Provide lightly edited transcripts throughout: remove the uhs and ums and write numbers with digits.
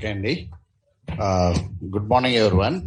Okay అండి. Good morning everyone.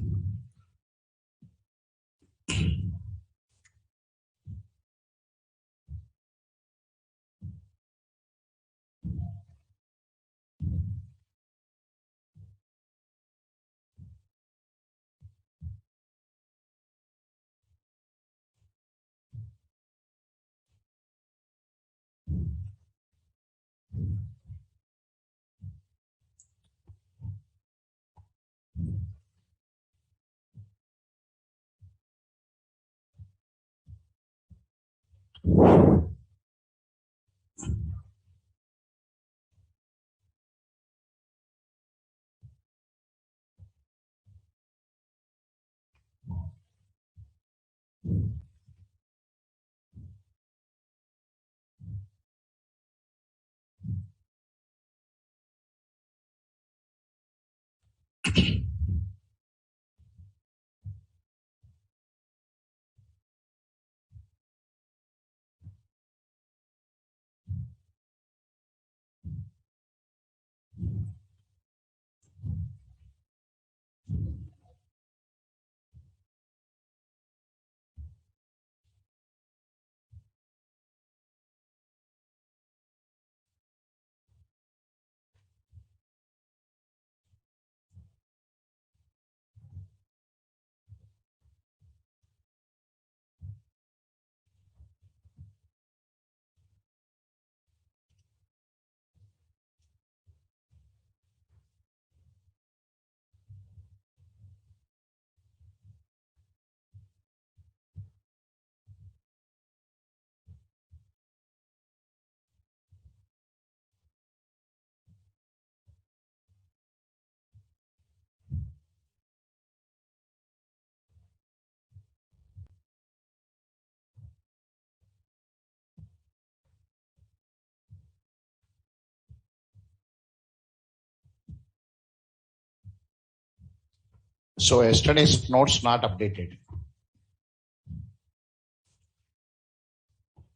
So yesterday's notes not updated.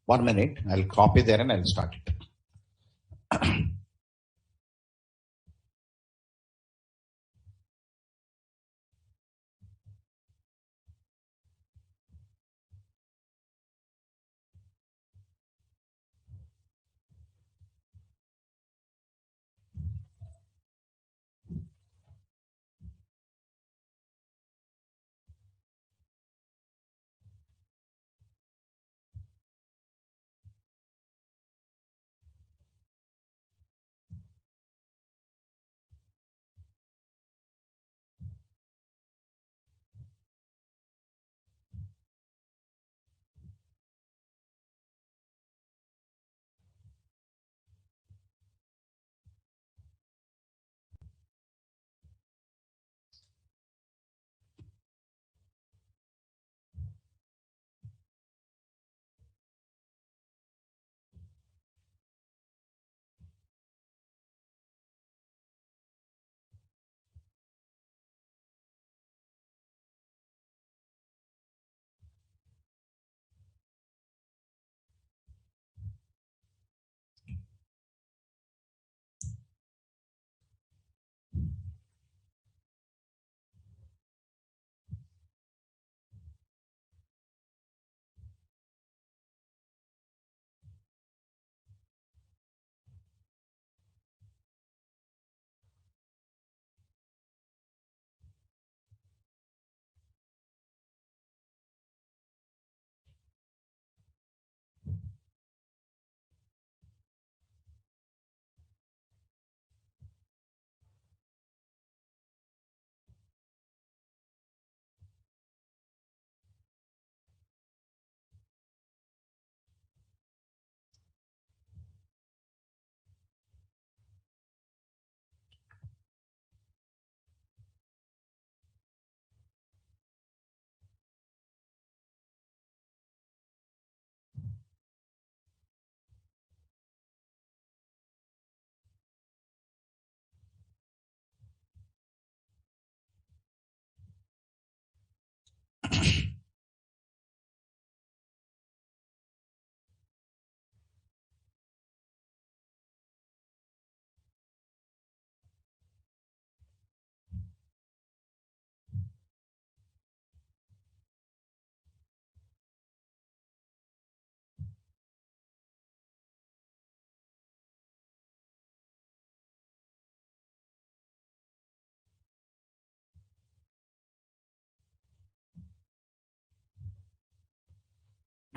1 minute, I'll copy there and I'll start it.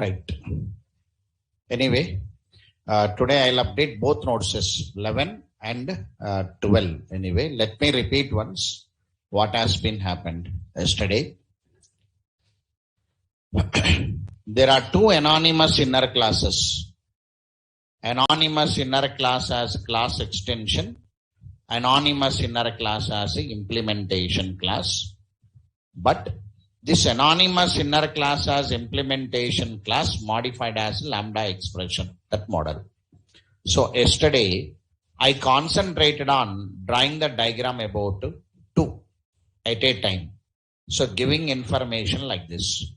Right. Anyway, today I'll update both nodes 11 and 12. Anyway, let me repeat once what has been happened yesterday. There are two anonymous inner classes. Anonymous inner class as class extension, anonymous inner class as a implementation class. But this anonymous inner class as implementation class modified as lambda expression, that model. So yesterday I concentrated on drawing the diagram about two at a time. So giving information like this.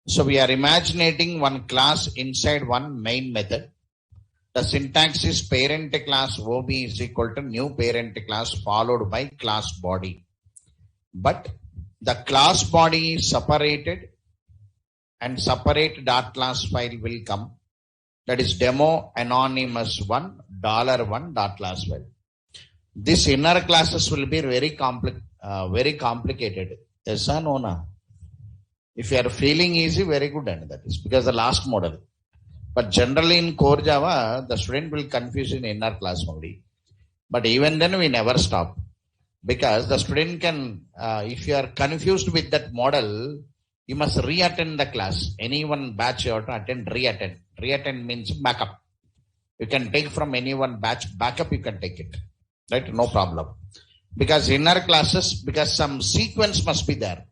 So we are imagining one class inside one main method. The syntax is parent class OB is equal to new parent class followed by class body. But the class body is separated and separate dot class file will come. That is demo anonymous one $1 dot class file. This inner classes will be very complicated. Yes or no? Na? If you are feeling easy, very good, and that is because the last model. But generally in core Java, the student will confuse in inner class only. But even then we never stop. Because the student can, if you are confused with that model, you must re-attend the class. Any one batch you have to attend, re-attend. Re-attend means backup. You can take from any one batch, backup you can take it. Right? No problem. Because inner classes, because some sequence must be there.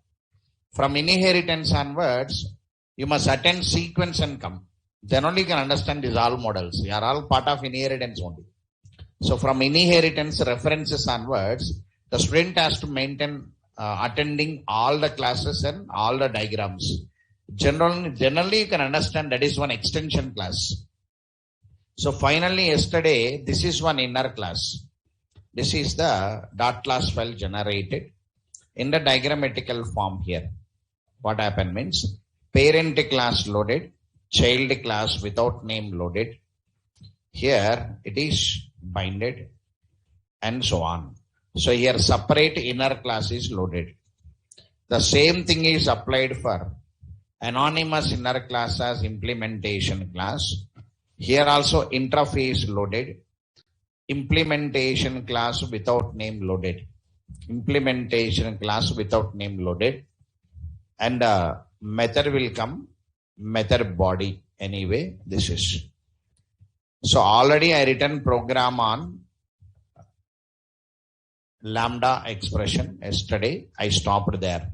From inheritance onwards, you must attend sequence and come. Then only you can understand these all models. They are all part of inheritance only. So from inheritance references onwards, the student has to maintain attending all the classes and all the diagrams. Generally you can understand that is one extension class. So finally yesterday, this is one inner class. This is the dot class file generated in the diagrammatical form here. What happened means parent class loaded, child class without name loaded. Here it is binded and so on. So here separate inner class is loaded. The same thing is applied for anonymous inner class as implementation class. Here also interface loaded, implementation class without name loaded. Implementation class without name loaded. And method will come, method body. Anyway, this is. So already I written program on lambda expression yesterday. I stopped there.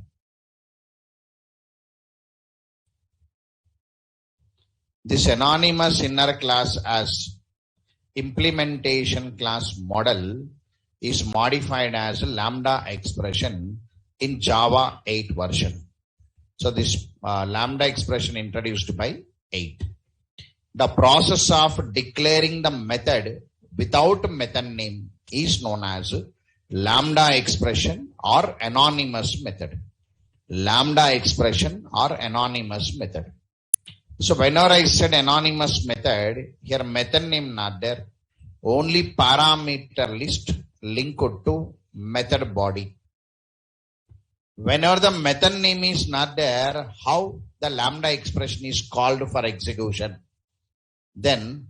This anonymous inner class as implementation class model is modified as lambda expression in Java 8 version. So this lambda expression introduced by 8. The process of declaring the method without method name is known as lambda expression or anonymous method. Lambda expression or anonymous method. So whenever I said anonymous method, here method name not there. Only parameter list linked to method body. Whenever the method name is not there, how the lambda expression is called for execution? Then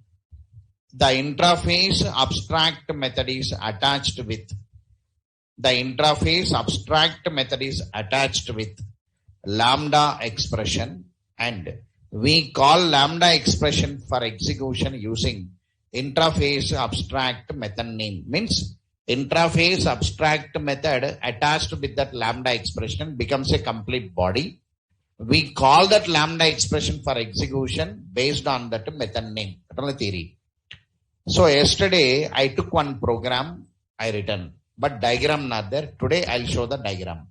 the interface abstract method is attached with. The interface abstract method is attached with lambda expression, and we call lambda expression for execution using interface abstract method name. Means interface abstract method attached with that lambda expression becomes a complete body. We call that lambda expression for execution based on that method name. That's the theory. So yesterday I took one program I written, but diagram not there. Today I'll show the diagram.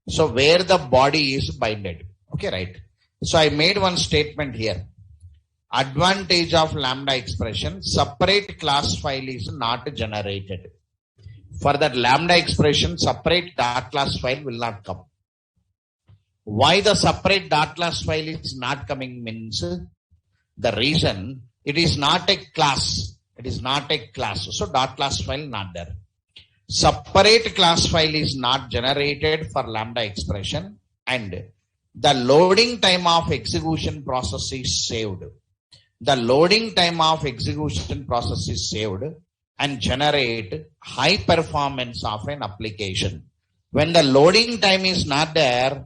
So where the body is binded. Okay, right. So I made one statement here. Advantage of lambda expression, separate class file is not generated. For that lambda expression, separate dot class file will not come. Why the separate dot class file is not coming means the reason it is not a class. It is not a class. So dot class file not there. Separate class file is not generated for Lambda expression, and the loading time of execution process is saved. The loading time of execution process is saved and generate high performance of an application. When the loading time is not there,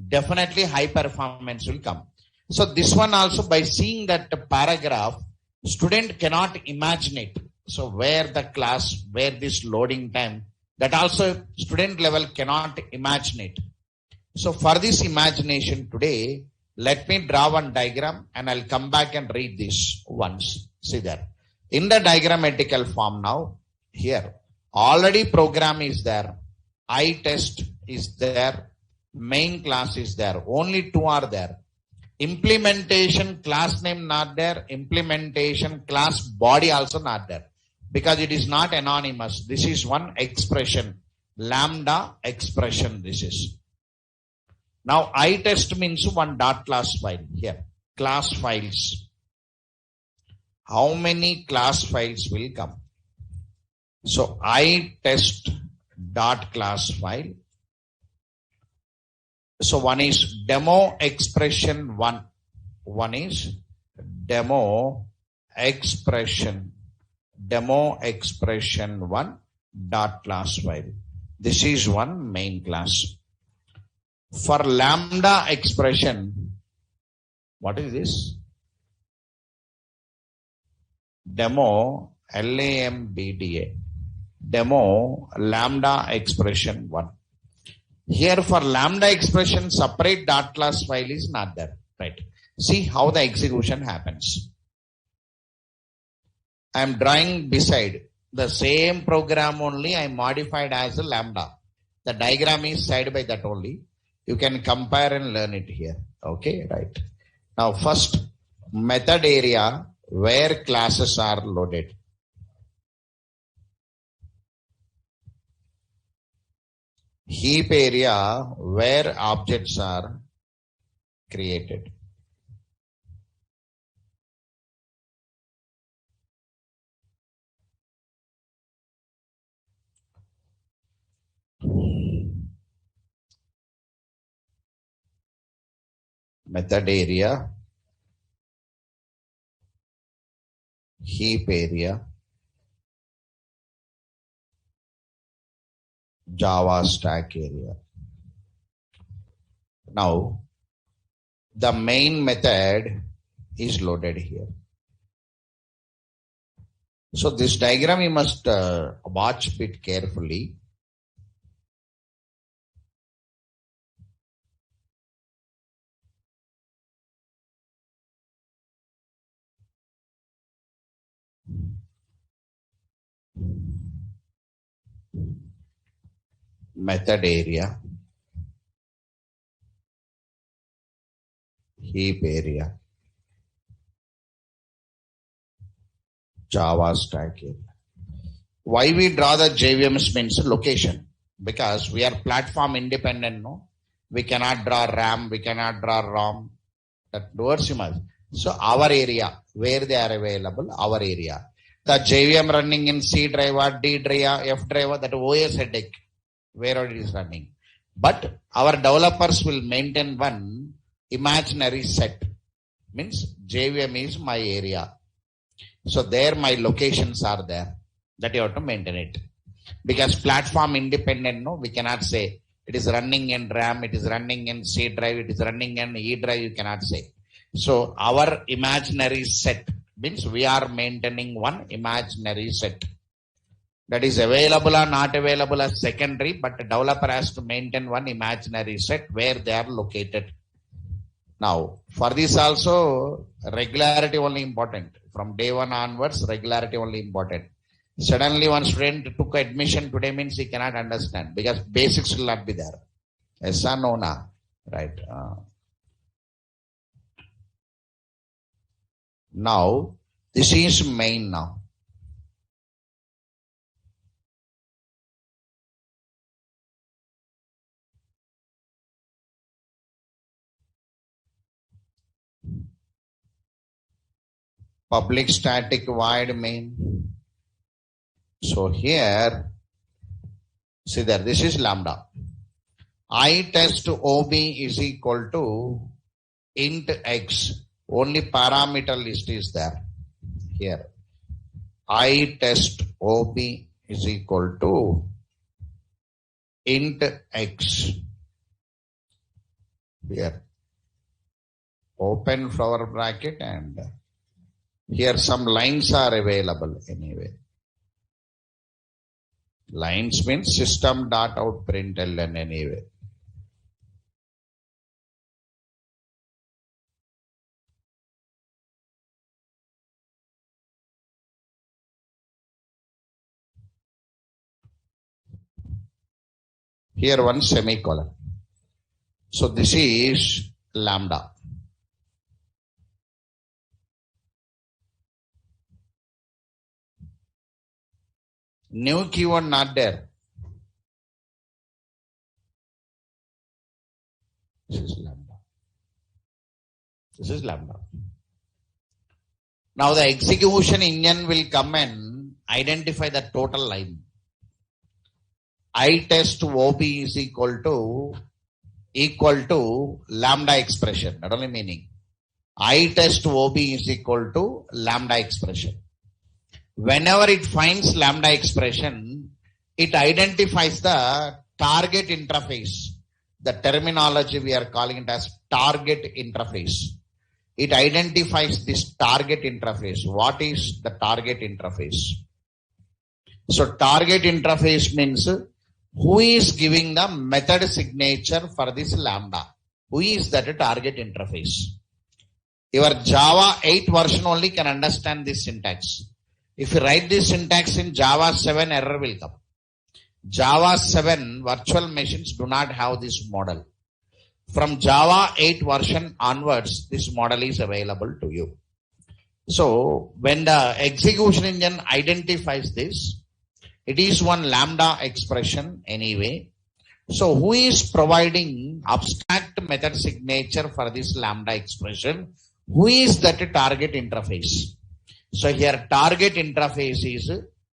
definitely high performance will come. So this one also, by seeing that paragraph, student cannot imagine it. So where the class, where this loading time, that also student level cannot imagine it. So for this imagination today, let me draw one diagram and I'll come back and read this once. See there. In the diagrammatical form now, here, already program is there. iTest is there. Main class is there. Only two are there. Implementation class name not there. Implementation class body also not there. Because it is not anonymous. This is one expression. Lambda expression this is. Now iTest means one dot class file here. Class files. How many class files will come? So iTest dot class file. So one is demo expression one. One is demo expression one dot class file. This is one main class. For Lambda expression, what is this? Demo LAMBDA. Demo Lambda expression 1. Here for Lambda expression, separate dot class file is not there. Right. See how the execution happens. I am drawing beside the same program only I modified as a Lambda. The diagram is side by that only. You can compare and learn it here. Okay, right. Now first, method area where classes are loaded. Heap area where objects are created. Method area, heap area, Java stack area. Now, the main method is loaded here. So this diagram you must watch it carefully. Method area, heap area, Java stack area. Why we draw the JVMs means location? Because we are platform independent, no? We cannot draw RAM, we cannot draw ROM. That words you must. So our area, where they are available, our area. The JVM running in C driver, D driver, F driver, that OS headache, where it is running. But our developers will maintain one imaginary set. Means JVM is my area. So there my locations are there. That you have to maintain it. Because platform independent, no, we cannot say it is running in RAM, it is running in C drive, it is running in E drive, you cannot say. So our imaginary set means we are maintaining one imaginary set. That is available or not available as secondary, but the developer has to maintain one imaginary set where they are located. Now, for this also, regularity only important. From day one onwards, regularity only important. Suddenly one student took admission today means he cannot understand because basics will not be there. Yes or no, na? Right. Now, this is main now. Public static void main. So here See there, this is lambda. I test OB is equal to int x. Only parameter list is there here. I test OB is equal to int x. Here, open flower bracket, and here some lines are available anyway. Lines means system.out.println anyway. Here one semicolon. So this is lambda. New keyword not there. This is lambda. This is lambda. Now the execution engine will come and identify the total line. I test OB is equal to lambda expression. Not only meaning. I test OB is equal to lambda expression. Whenever it finds lambda expression, it identifies the target interface. The terminology we are calling it as target interface. It identifies this target interface. What is the target interface? So target interface means who is giving the method signature for this lambda? Who is that target interface? Your Java 8 version only can understand this syntax. If you write this syntax in Java 7, error will come. Java 7 virtual machines do not have this model. From Java 8 version onwards, this model is available to you. So when the execution engine identifies this, it is one lambda expression anyway. So who is providing abstract method signature for this lambda expression? Who is that target interface? So here target interface is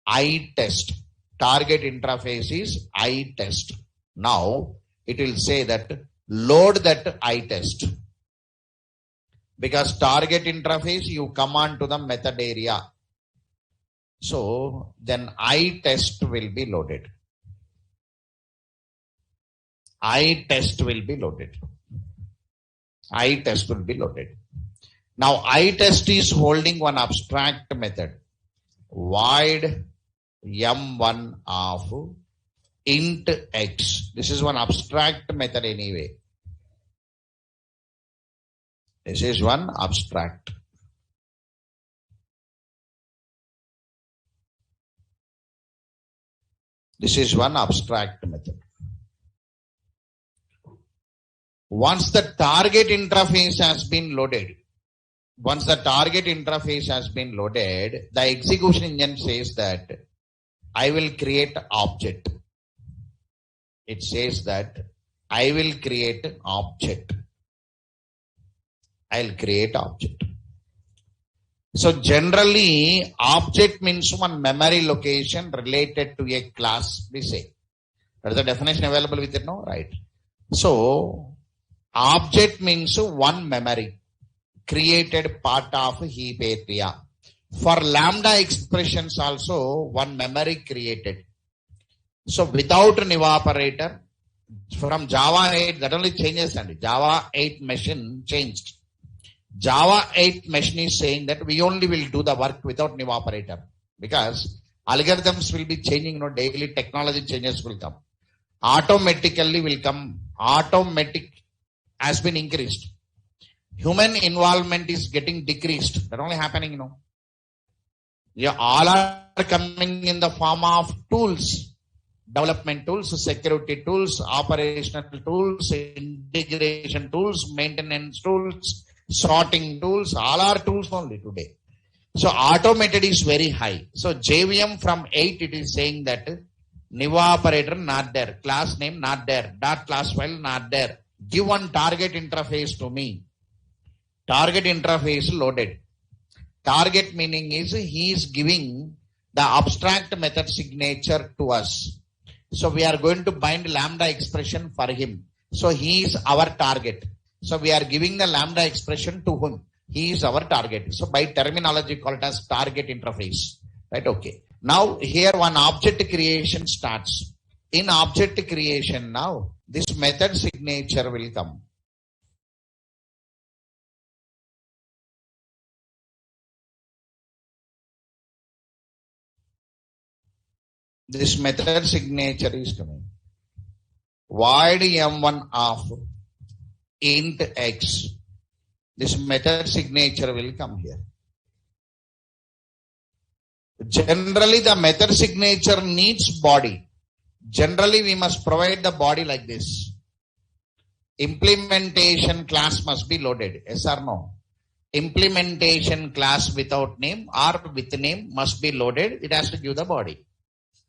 I test. Target interface is I test. Now it will say that load that I test. Because target interface you come on to the method area. So then I test will be loaded. I test will be loaded. I test will be loaded. Now I test is holding one abstract method. Void m1 of int x. This is one abstract method anyway. This is one abstract. This is one abstract method. Once the target interface has been loaded, the execution engine says that I will create object. It says that I will create object. I'll create object. So generally, object means one memory location related to a class, we say. That is the definition available with it now, right? So object means one memory created part of heap area. For lambda expressions also one memory created. So without an evaporator, from Java 8, that only changes, and Java 8 machine changed. Java 8 machine is saying that we only will do the work without an evaporator, because algorithms will be changing, daily technology changes will come. Automatically will come. Automatic has been increased. Human involvement is getting decreased. That only happening, Yeah, all are coming in the form of tools. Development tools, security tools, operational tools, integration tools, maintenance tools, sorting tools, all are tools only today. So automated is very high. So JVM from 8, it is saying that new operator not there, class name not there, dot class file not there. Give one target interface to me. Target interface loaded. Target meaning is he is giving the abstract method signature to us. So we are going to bind lambda expression for him. So he is our target. So we are giving the lambda expression to him. He is our target. So by terminology called as target interface. Right? Okay. Now here one object creation starts. In object creation now, this method signature will come. This method signature is coming. Void m1 of int x. This method signature will come here. Generally, the method signature needs body. Generally, we must provide the body like this. Implementation class must be loaded. Yes or no? Implementation class without name or with name must be loaded. It has to give the body.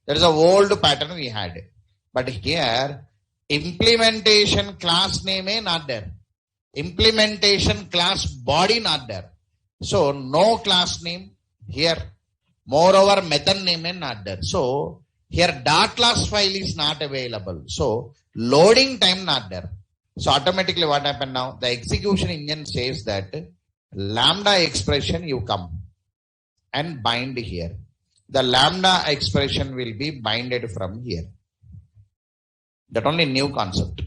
That is a old pattern we had. But here, implementation class name not there. Implementation class body not there. So, no class name here. Moreover, method name not there. So, here dot class file is not available. So, loading time not there. So, automatically what happened now? The execution engine says that lambda expression you come and bind here. The lambda expression will be binded from here. That only new concept.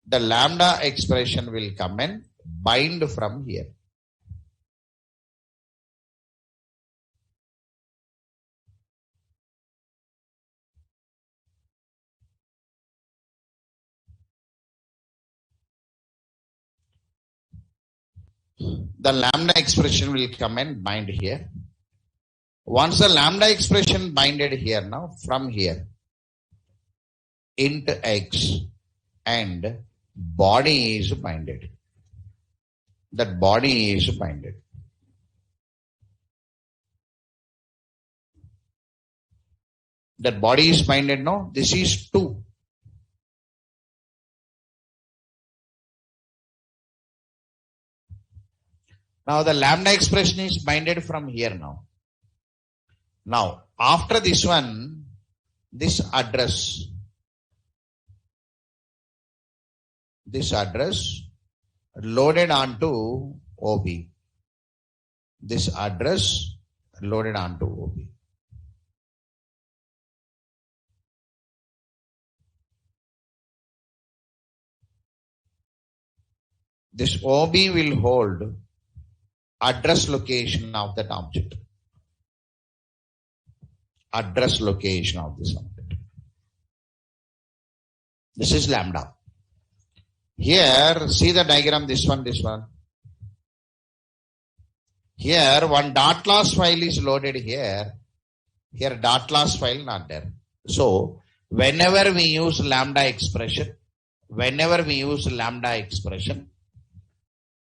The lambda expression will come and bind from here. The lambda expression will come and bind here. Once the lambda expression binded here now, from here, int x and body is binded. That body is binded. That body is binded now. This is 2. Now the lambda expression is binded from here now. Now after this one, this address loaded onto OB. This address loaded onto OB. This OB will hold address location of that object. Address location of this object. This is lambda. Here, see the diagram, this one. Here, one dot class file is loaded here. Here, dot class file not there. So, whenever we use lambda expression,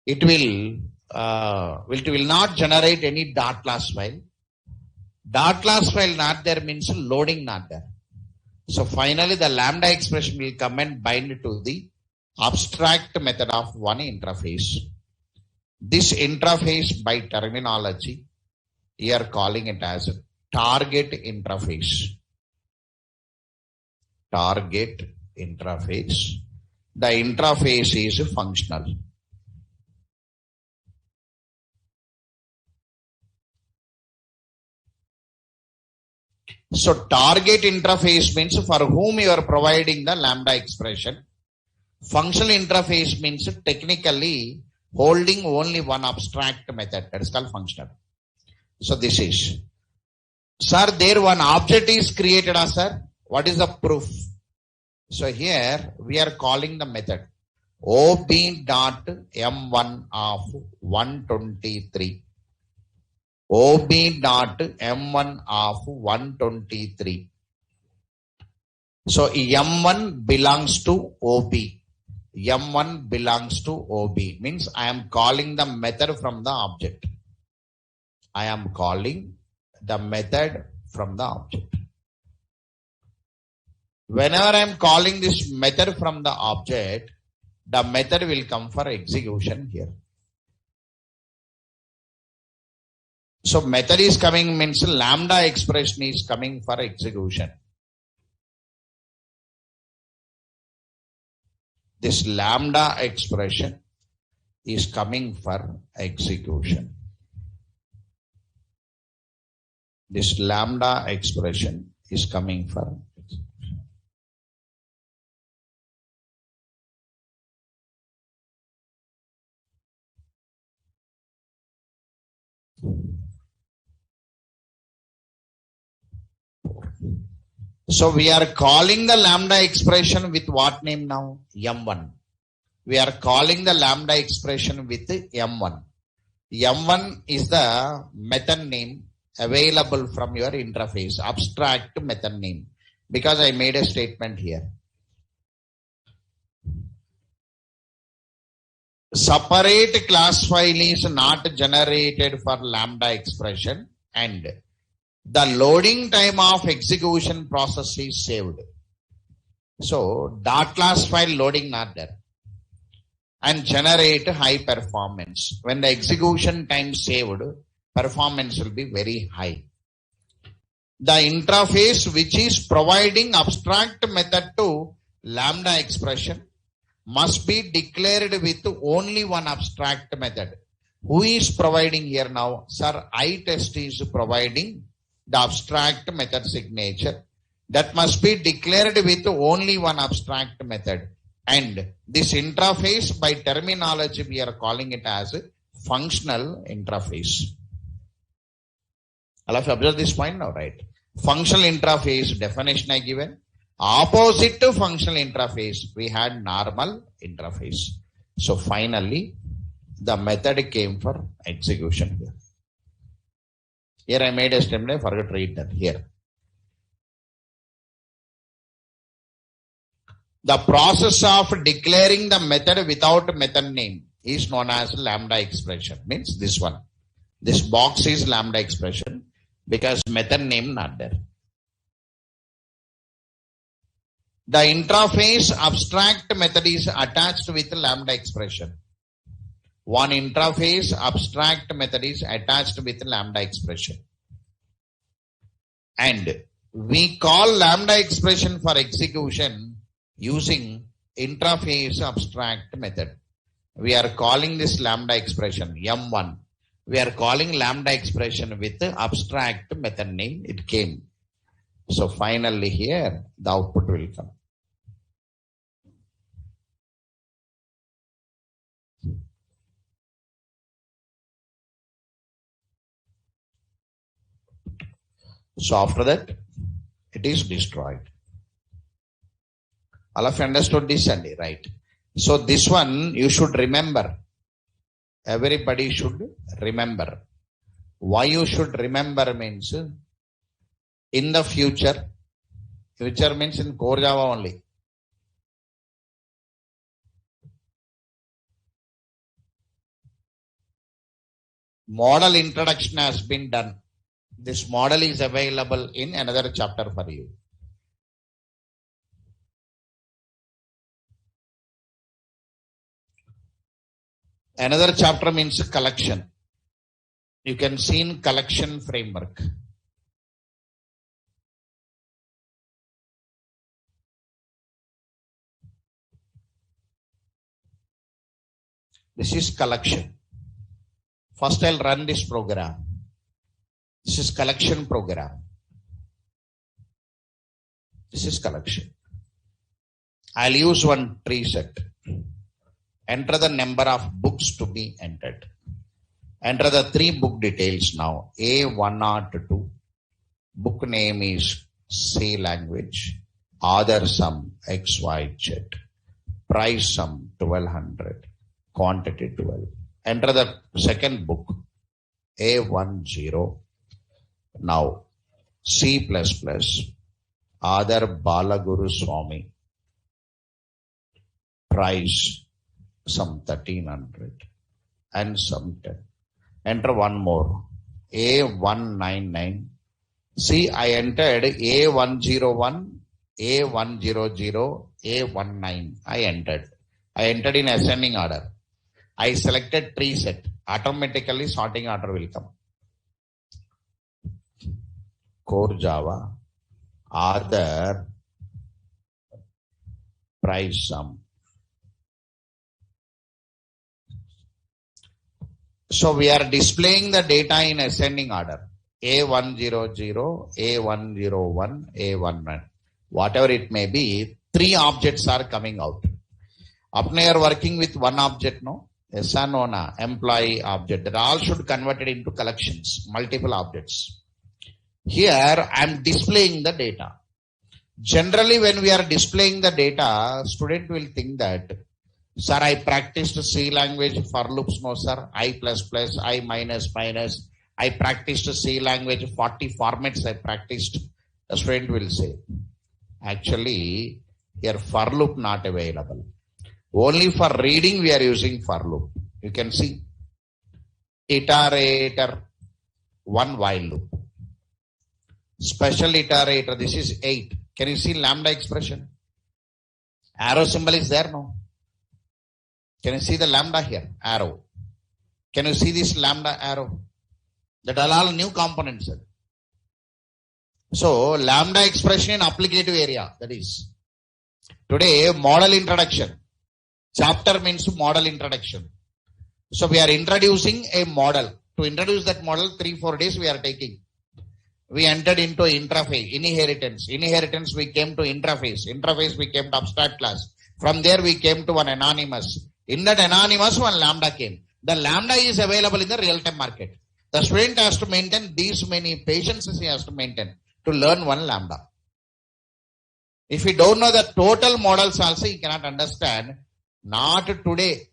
it will not generate any dot class file. Dot class file not there means loading not there. So finally the lambda expression will come and bind to the abstract method of one interface. This interface by terminology, we are calling it as target interface. Target interface. The interface is functional. So target interface means for whom you are providing the lambda expression. Functional interface means technically holding only one abstract method. That is called functional. So this is. Sir, there one object is created, sir. What is the proof? So here we are calling the method ob.m1 of 123. ob.m1 of 123. So m1 belongs to ob. m1 belongs to ob. Means I am calling the method from the object. I am calling the method from the object. Whenever I am calling this method from the object, the method will come for execution here. So method is coming means lambda expression is coming for execution. this lambda expression is coming for execution. This lambda expression is coming for execution. So we are calling the lambda expression with what name now? M1. We are calling the lambda expression with M1. M1 is the method name available from your interface, abstract method name, because I made a statement here. Separate class file is not generated for lambda expression and the loading time of execution process is saved. So dot class file loading not there and generate high performance. When the execution time saved, performance will be very high. The interface which is providing abstract method to lambda expression must be declared with only one abstract method. Who is providing here now? Sir, iTest is providing the abstract method signature. That must be declared with only one abstract method. And this interface, by terminology, we are calling it as a functional interface. I'll have to observe this point now, right? Functional interface definition I given. Opposite to functional interface, we had normal interface. So finally, the method came for execution here. Here I made a statement, I forgot to read that here. The process of declaring the method without method name is known as lambda expression. Means this one. This box is lambda expression because method name not there. The interface abstract method is attached with lambda expression. One interface abstract method is attached with lambda expression. And we call lambda expression for execution using interface abstract method. We are calling this lambda expression M1. We are calling lambda expression with the abstract method name. It came. So finally here the output will come. So after that, it is destroyed. All of you understood this, Andy, right? So this one you should remember. Everybody should remember. Why you should remember means in the future means in core Java only. Model introduction has been done. This model is available in another chapter for you. Another chapter means collection. You can see in collection framework. This is collection. First I'll run this program. This is collection program. This is collection. I'll use one tree set. Enter the number of books to be entered. Enter the 3 book details now. A102. Book name is C language. Author sum XYZ. Price sum 1200. Quantity 12. Enter the second book. A10. Now C++. Author Balaguru Swami. Price some 1300 and some 10. Enter one more. A199. See, I entered A101, A100, A19. I entered in ascending order. I selected tree set. Automatically sorting order will come. Core Java, author, price sum. So we are displaying the data in ascending order. A100, A101, A11. Whatever it may be, 3 objects are coming out. Apne you are working with one object, no? Yes or no, na? Employee object. That all should convert it into collections, multiple objects. Here I am displaying the data. Generally, when we are displaying the data, student will think that, sir, I practiced C language for loops. No, sir. I++, I minus. I practiced C language, 40 formats I practiced. The student will say, actually, here for loop not available. Only for reading we are using for loop. You can see iterator, one while loop. Special iterator, this is 8. Can you see lambda expression? Arrow symbol is there, no? Can you see the lambda here? Arrow. Can you see this lambda arrow? That are all new components. So, lambda expression in applicative area, that is. Today, model introduction. Chapter means model introduction. So, we are introducing a model. To introduce that model, 3-4 days we are taking. We entered into interface, inheritance. Inheritance, we came to interface. Interface, we came to abstract class. From there, we came to one anonymous. In that anonymous, one lambda came. The lambda is available in the real-time market. The student has to maintain these many patiences he has to maintain to learn one lambda. If you don't know the total models also, you cannot understand. Not today.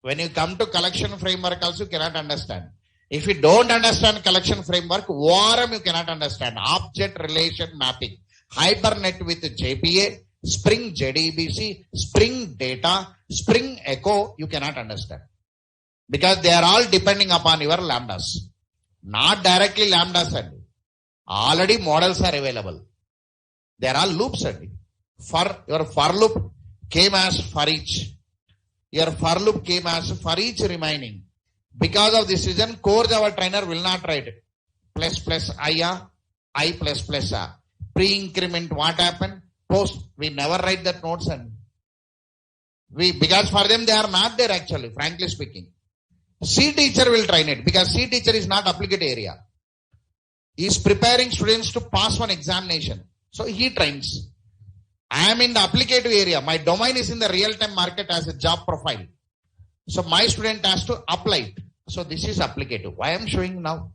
When you come to collection framework also, you cannot understand. If you don't understand collection framework, ORM you cannot understand. Object relation mapping. Hibernate with JPA, Spring JDBC, Spring data, Spring echo, you cannot understand. Because they are all depending upon your lambdas. Not directly lambdas only. Already models are available. They are all loops only. Your for loop came as for each. Your for loop came as for each remaining. Because of this reason, core Java trainer will not write plus I plus a. Pre-increment, what happened? Post. We never write that notes and because for them they are not there actually, frankly speaking. C teacher will train it because C teacher is not applicate area. He is preparing students to pass one examination. So he trains. I am in the applicative area. My domain is in the real-time market as a job profile. So my student has to apply it. So this is applicative. Why I am showing now?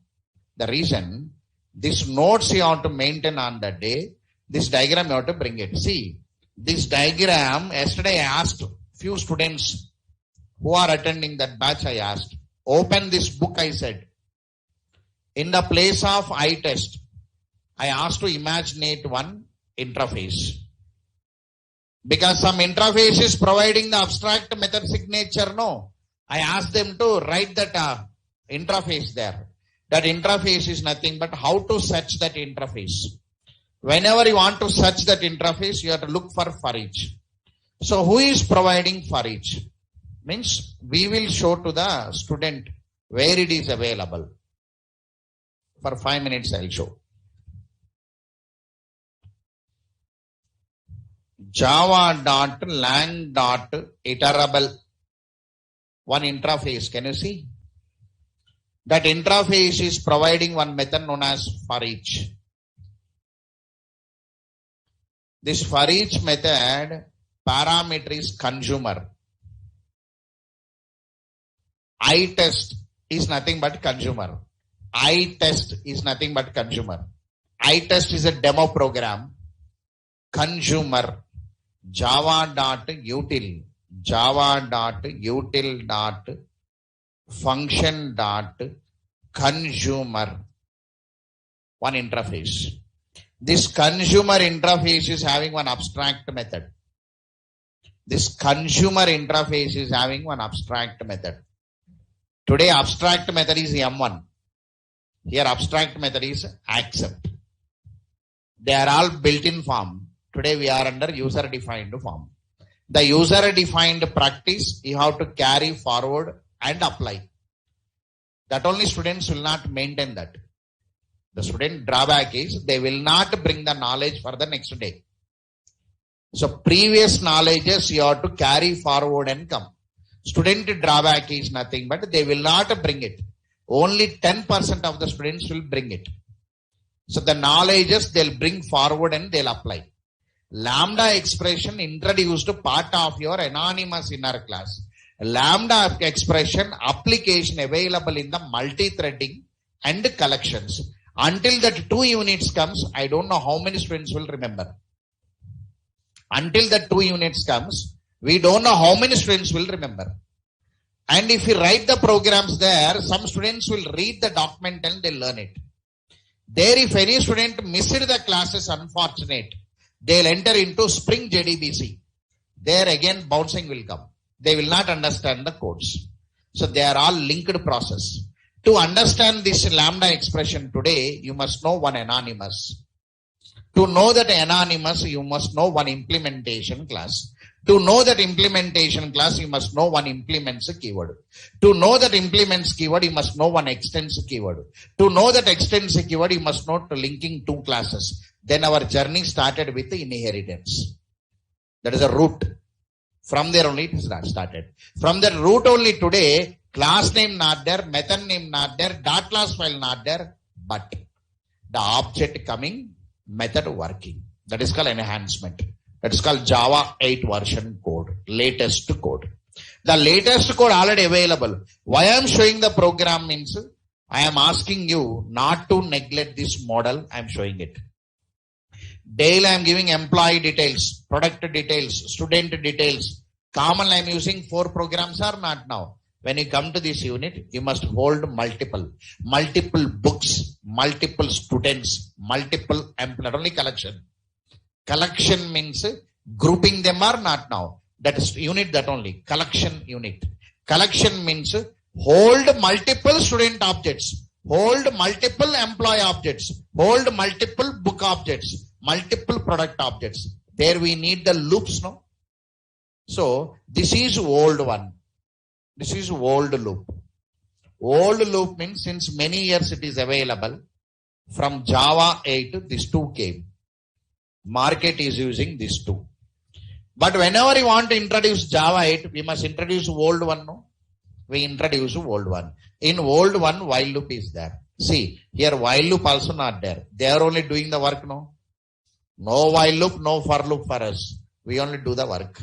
The reason, this notes you have to maintain on the day. This diagram you have to bring it. See, this diagram, yesterday I asked few students who are attending that batch, I asked, open this book, I said. In the place of I test, I asked to imaginate one interface. Because some interface is providing the abstract method signature, no. I asked them to write that interface there. That interface is nothing but how to search that interface. Whenever you want to search that interface, you have to look for each. So who is providing for each? Means we will show to the student where it is available. For 5 minutes I will show. Java.lang.iterable. One interface. Can you see? That interface is providing one method known as for each. This for each method parameter is consumer. I test is nothing but consumer. I test is nothing but consumer. I test is a demo program. Consumer. Java.util. Java.util.function.consumer. One interface. This consumer interface is having one abstract method. This consumer interface is having one abstract method. Today abstract method is M1. Here abstract method is accept. They are all built-in form. Today we are under user-defined form. The user-defined practice you have to carry forward and apply. That only students will not maintain that. The student drawback is they will not bring the knowledge for the next day. So previous knowledges you have to carry forward and come. Student drawback is nothing but they will not bring it. Only 10% of the students will bring it. So the knowledges they'll bring forward and they'll apply. Lambda expression introduced part of your anonymous inner class. Lambda expression application available in the multi-threading and collections. Until that 2 units comes, I don't know how many students will remember. Until that 2 units comes, we don't know how many students will remember. And if you write the programs there, some students will read the document and they'll learn it. There, if any student missed the classes, unfortunate, they'll enter into Spring JDBC. There again, bouncing will come. They will not understand the codes. So they are all linked process. To understand this Lambda expression today, you must know one anonymous. To know that anonymous, you must know one implementation class. To know that implementation class, you must know one implements keyword. To know that implements keyword, you must know one extends keyword. To know that extends keyword, you must know to linking 2 classes. Then our journey started with the inheritance. That is a root. From there only it is started. From that root only today, class name not there, method name not there, dot class file not there, but the object coming, method working. That is called enhancement. That is called Java 8 version code, latest code. The latest code already available. Why I am showing the program means I am asking you not to neglect this model. I am showing it. Daily I am giving employee details, product details, student details. Common I am using 4 programs or not now. When you come to this unit, you must hold multiple books, multiple students, multiple not only collection. Collection means grouping them or not now. That is unit that only. Collection unit. Collection means hold multiple student objects, hold multiple employee objects, hold multiple book objects, multiple product objects. There we need the loops, no? So this is old one. This is old loop. Old loop means since many years it is available. From Java 8, this 2 came. Market is using this 2. But whenever you want to introduce Java 8, we must introduce old one, no? We introduce old one. In old one, while loop is there. See, here while loop also not there. They are only doing the work, no? No while loop, no for loop for us. We only do the work.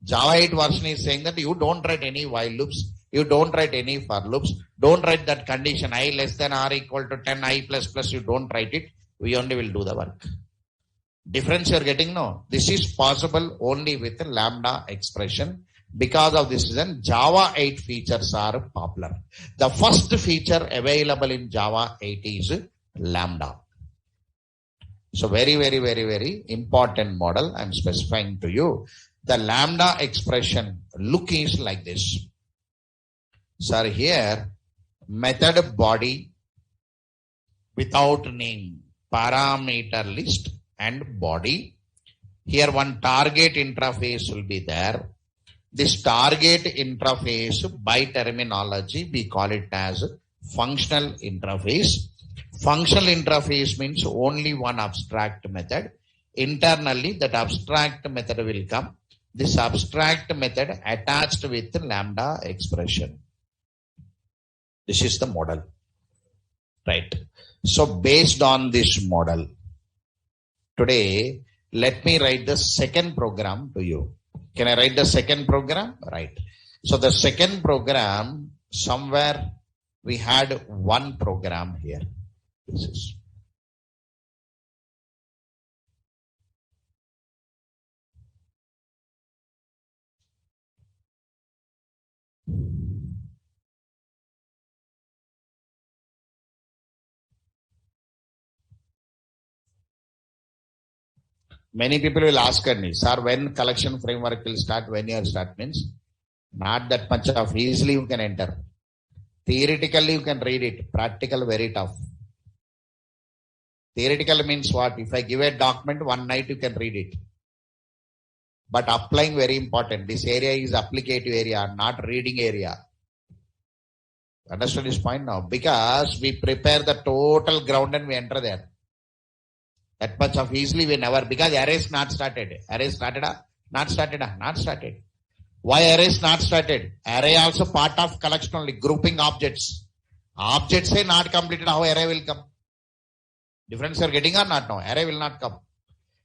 Java 8 version is saying that you don't write any while loops. You don't write any for loops. Don't write that condition I less than or equal to 10, I plus plus. You don't write it. We only will do the work. Difference you are getting? No. This is possible only with the Lambda expression. Because of this reason, Java 8 features are popular. The first feature available in Java 8 is Lambda. So very important model I am specifying to you. The Lambda expression look is like this. Sir, here method body without name, parameter list and body. Here one target interface will be there. This target interface by terminology we call it as functional interface. Functional interface means only one abstract method. Internally that abstract method will come. This abstract method attached with Lambda expression. This is the model. Right. So based on this model, today let me write the second program to you. Can I write the second program? Right. So the second program, somewhere we had one program here. This is. Many people will ask me, sir, when collection framework will start, when you start means not that much of easily you can enter. Theoretically you can read it, practical very tough. Theoretical means what? If I give a document one night you can read it. But applying very important. This area is applicative area, not reading area. Understand this point now? Because we prepare the total ground and we enter there. That much of easily we never, because arrays not started. Arrays started, not started. Why array is not started? Array also part of collection only, grouping objects. Objects say not completed, how array will come? Difference you are getting or not now? Array will not come.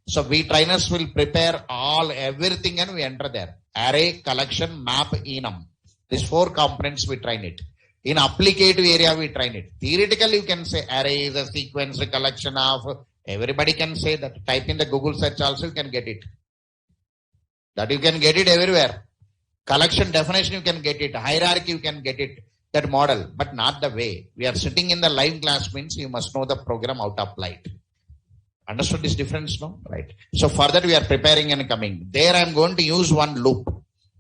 So we trainers will prepare everything and we enter there. Array, collection, map, enum. These 4 components we train it. In applicative area we train it. Theoretically you can say array is a sequence, a collection of, everybody can say that. Type in the Google search also you can get it. That you can get it everywhere. Collection definition you can get it. Hierarchy you can get it. That model, but not the way. We are sitting in the live class means you must know the program how to apply it. Understood this difference, no? Right. So for that we are preparing and coming. There I am going to use one loop.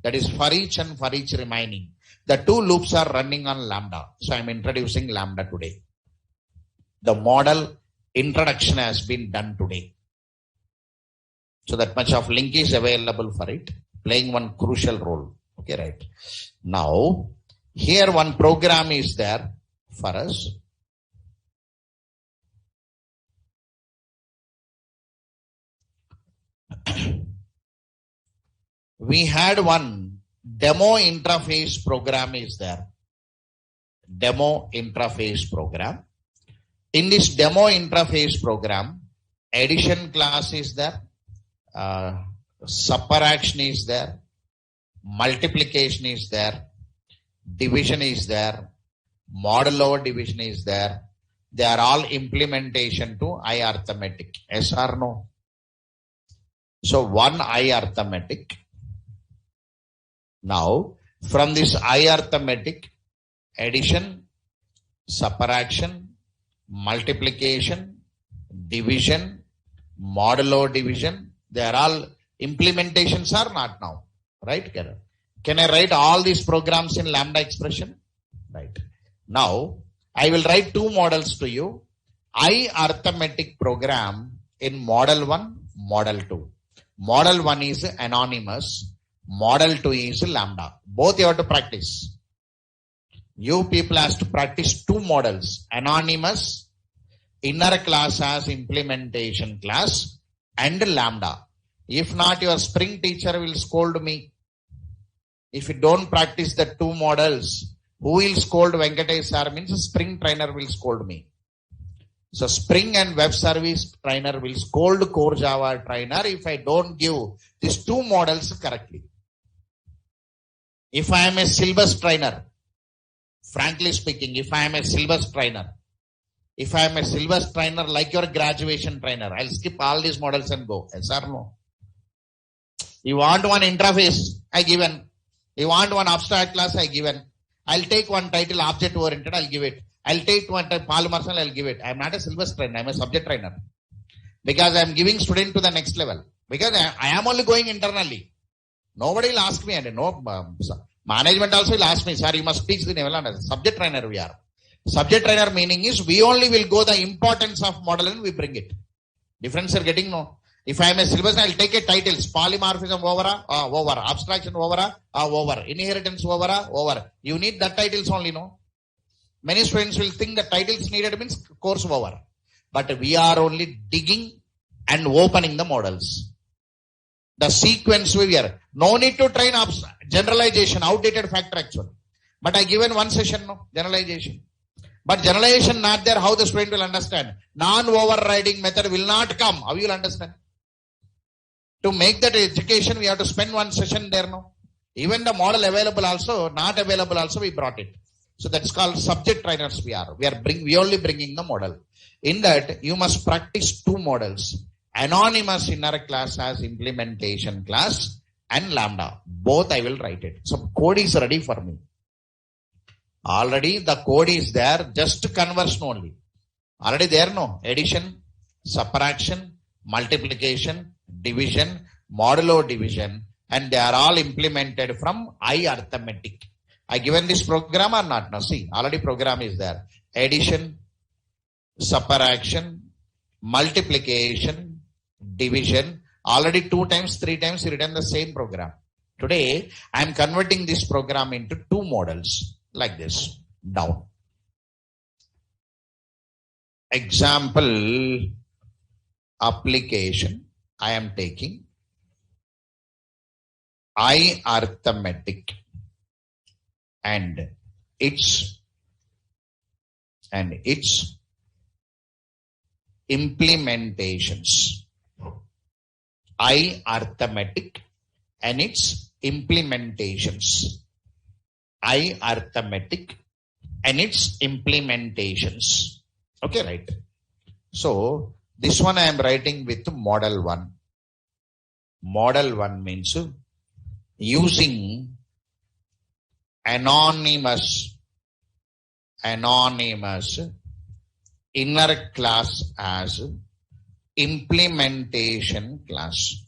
That is for each and for each remaining. The 2 loops are running on Lambda. So I am introducing Lambda today. The model introduction has been done today. So that much of link is available for it. Playing one crucial role. Okay, right. Now, here one program is there for us. We had one demo interface program is there. Demo interface program. In this demo interface program, addition class is there. Subtraction is there. Multiplication is there. Division is there. Modulo division is there. They are all implementation to I arithmetic. Yes or no? So one I arithmetic. Now from this I arithmetic, addition, subtraction, multiplication, division, modulo division, they are all implementations are not now. Right? Can I write all these programs in Lambda expression? Right. Now, I will write 2 models to you. I arithmetic program in model 1, model 2. Model 1 is anonymous. Model 2 is Lambda. Both you have to practice. You people have to practice 2 models. Anonymous, inner class as implementation class, and Lambda. If not, your spring teacher will scold me. If you don't practice the 2 models, who will scold Venkatesh sir? Means spring trainer will scold me. So spring and web service trainer will scold core Java trainer if I don't give these 2 models correctly. If I am a syllabus trainer, frankly speaking, if I am a syllabus trainer like your graduation trainer, I'll skip all these models and go. Yes or no? You want one interface, I given. You want one abstract class, I given. I'll take one title object oriented, I'll give it. I'll take one type polymersal, I'll give it. I'm not a syllabus trainer, I'm a subject trainer. Because I'm giving student to the next level. Because I am only going internally. Nobody will ask me, and no management also will ask me, sir, you must teach the level. Subject trainer we are. Subject trainer meaning is we only will go the importance of model and we bring it. Difference are getting no. If I am a syllabus, I'll take a titles. Polymorphism over. Abstraction over. Inheritance over. You need that titles only, no? Many students will think the titles needed means course over. But we are only digging and opening the models. The sequence we are. No need to train generalization, outdated factor actually. But I given one session, no? Generalization. But generalization not there, how the student will understand. Non-overriding method will not come. How you will understand? To make that education, we have to spend one session there, no? Even the model available also, not available also, we brought it. So that's called subject trainers we are. We only bringing the model. In that, you must practice 2 models. Anonymous inner class as implementation class and Lambda. Both I will write it. So code is ready for me. Already the code is there, just conversion only. Already there, no? Addition, subtraction, multiplication, division, modulo division, and they are all implemented from I arithmetic. I given this program or not? Now see, already program is there. Addition, subtraction, multiplication, division, already 2 times, 3 times written the same program. Today, I am converting this program into 2 models like this, down. Example, application, I am taking. I arithmetic and its implementations. I arithmetic and its implementations. I arithmetic and its implementations. Okay, right. So this one I am writing with model 1. Model 1 means using anonymous inner class as implementation class.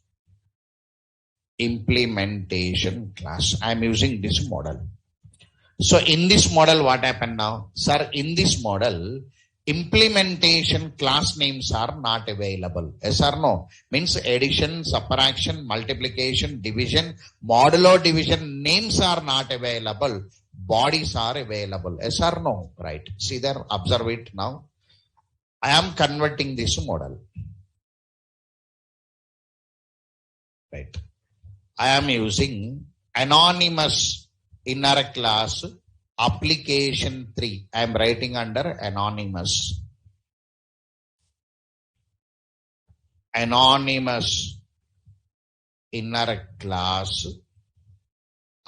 Implementation class. I am using this model. So in this model, what happened now? Sir, in this model, implementation class names are not available. Yes or no? Means addition, subtraction, multiplication, division, modulo division names are not available. Bodies are available. Yes or no? Right. See there, observe it now. I am converting this model. Right. I am using anonymous inner class application 3. I am writing under anonymous. Anonymous inner class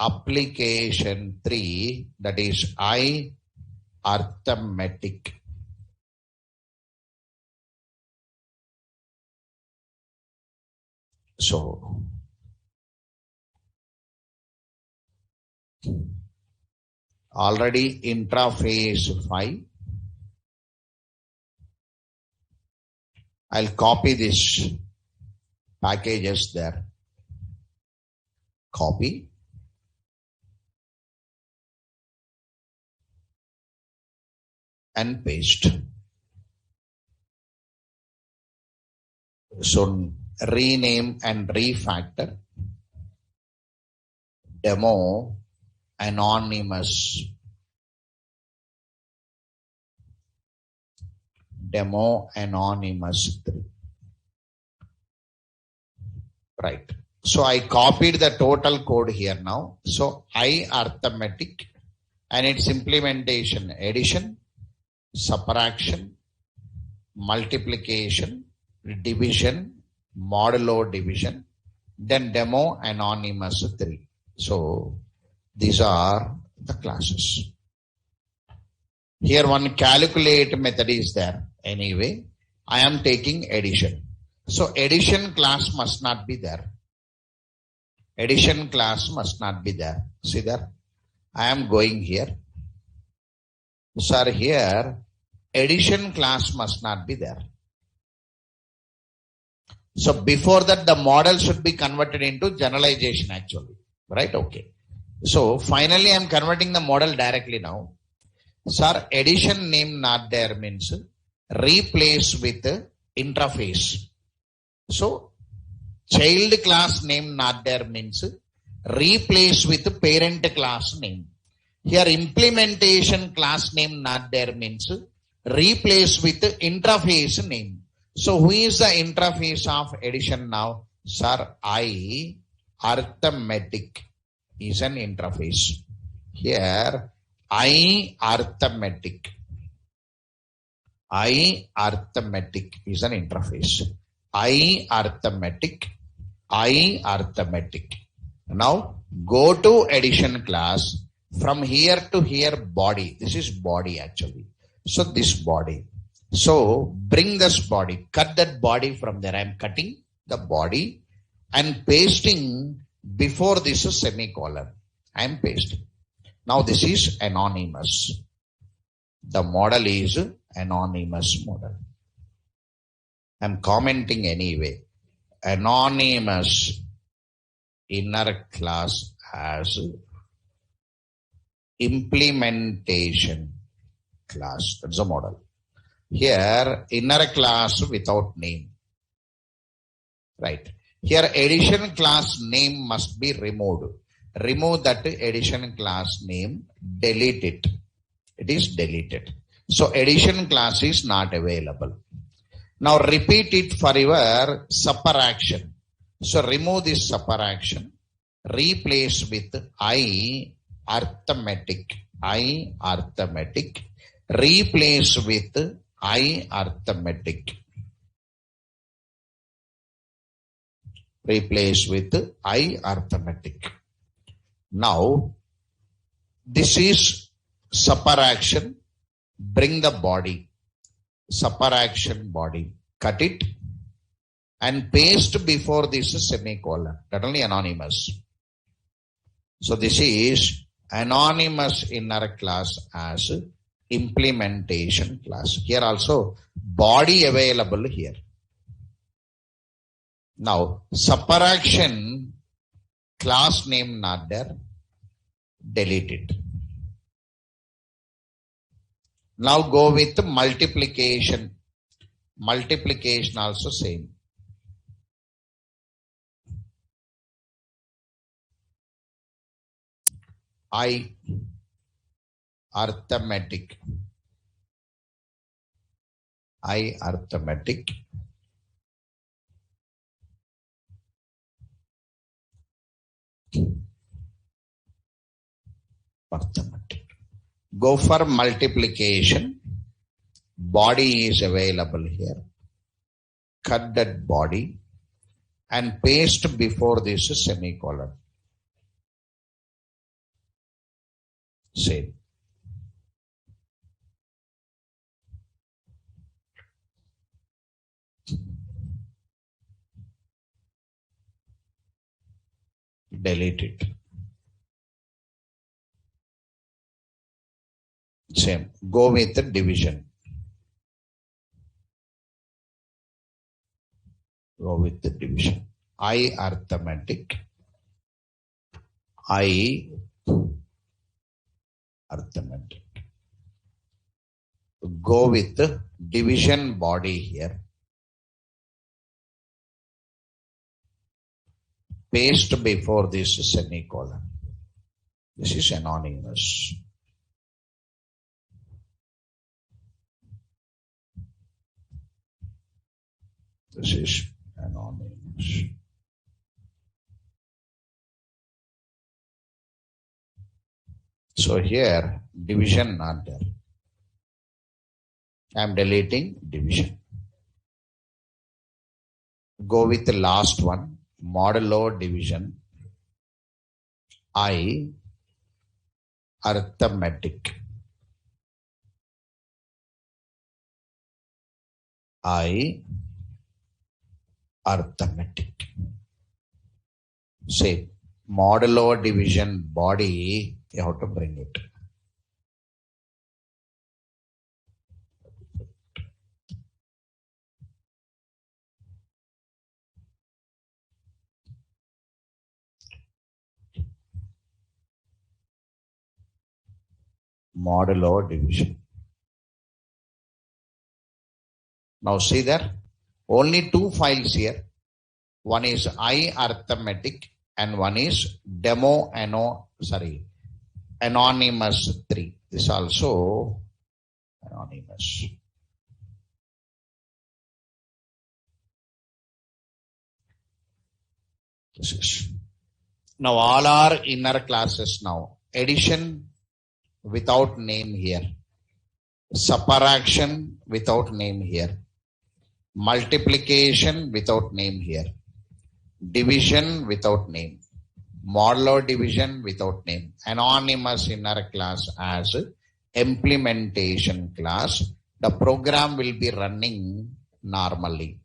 application 3, that is I arithmetic. So already intraphase 5. I'll copy this packages there. Copy. And paste. So rename and refactor. Demo anonymous. Demo anonymous 3. Right. So I copied the total code here now. So I arithmetic and its implementation, addition, subtraction, multiplication, division, modulo division, then demo anonymous 3. So these are the classes. Here one calculate method is there. Anyway, I am taking addition. So addition class must not be there. Addition class must not be there. See there? I am going here. Sir, here addition class must not be there. So before that the model should be converted into generalization actually. Right? Okay. So finally I am converting the model directly now. Sir, addition name not there means replace with interface. So child class name not there means replace with parent class name. Here implementation class name not there means replace with interface name. So who is the interface of addition now? Sir, I arithmetic is an interface. Here I arithmetic is an interface. I arithmetic. Now go to addition class. From here to here body. This is body actually. So this body. So bring this body. Cut that body from there. I am cutting the body and pasting before this is semicolon. I am pasting. Now this is anonymous. The model is anonymous model. I am commenting anyway. Anonymous inner class has implementation class. That's the model. Here inner class without name. Right. Here addition class name must be removed. Remove that addition class name. Delete it. It is deleted. So addition class is not available. Now repeat it for your subtraction. So remove this subtraction replace with I arithmetic. I arithmetic. Replace with I arithmetic. Replace with I arithmetic. Now, this is subtraction. Bring the body. Subtraction body. Cut it and paste before this semicolon. That only anonymous. So this is anonymous inner class as implementation class. Here also body available here. Now subtraction class name not there. Delete it. Now go with multiplication. Multiplication also same. I arithmetic. I arithmetic. Arithmetic. Go for multiplication. Body is available here. Cut that body and paste before this semicolon. Save. Delete it. Same. Go with the division. Go with the division. I arithmetic. I arithmetic. Go with the division body here. Paste before this semicolon. This is anonymous. This is anonymous. So here division not there. I am deleting division. Go with the last one. Modulo division. I arithmetic. I arithmetic. Say modulo division body, you have to bring it. Modulo division. Now see there, only two files here. One is I arithmetic and one is anonymous 3. This also anonymous. This is. Now all are inner classes now. Addition without name here. Subtraction without name here. Multiplication without name here. Division without name. Modulo division without name. Anonymous inner class as implementation class. The program will be running normally.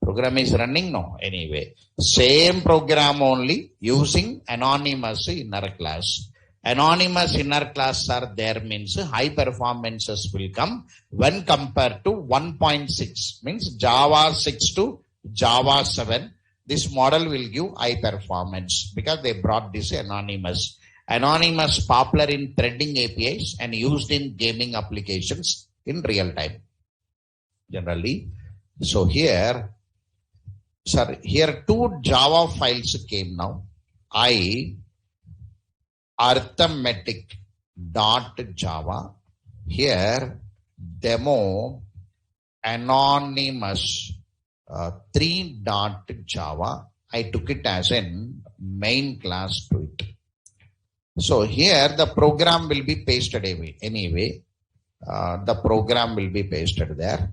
Program is running? No. Anyway, same program only using anonymous inner class. Anonymous inner class are there means high performances will come when compared to 1.6 means Java 6 to Java 7. This model will give high performance because they brought this anonymous. Anonymous popular in threading APIs and used in gaming applications in real time generally. So here, here two Java files came now. I arithmetic.java. Here demo anonymous 3.java. I took it as an main class to it. So here the program will be pasted anyway. The program will be pasted there.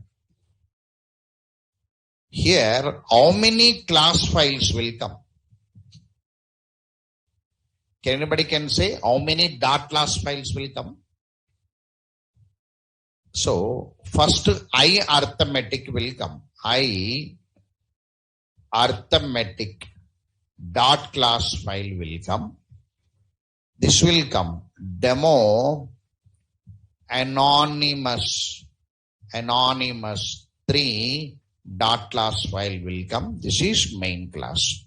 Here, how many class files will come? Anybody can say how many dot class files will come? So first I arithmetic will come. I arithmetic dot class file will come. This will come. Demo anonymous 3 dot class file will come. This is main class.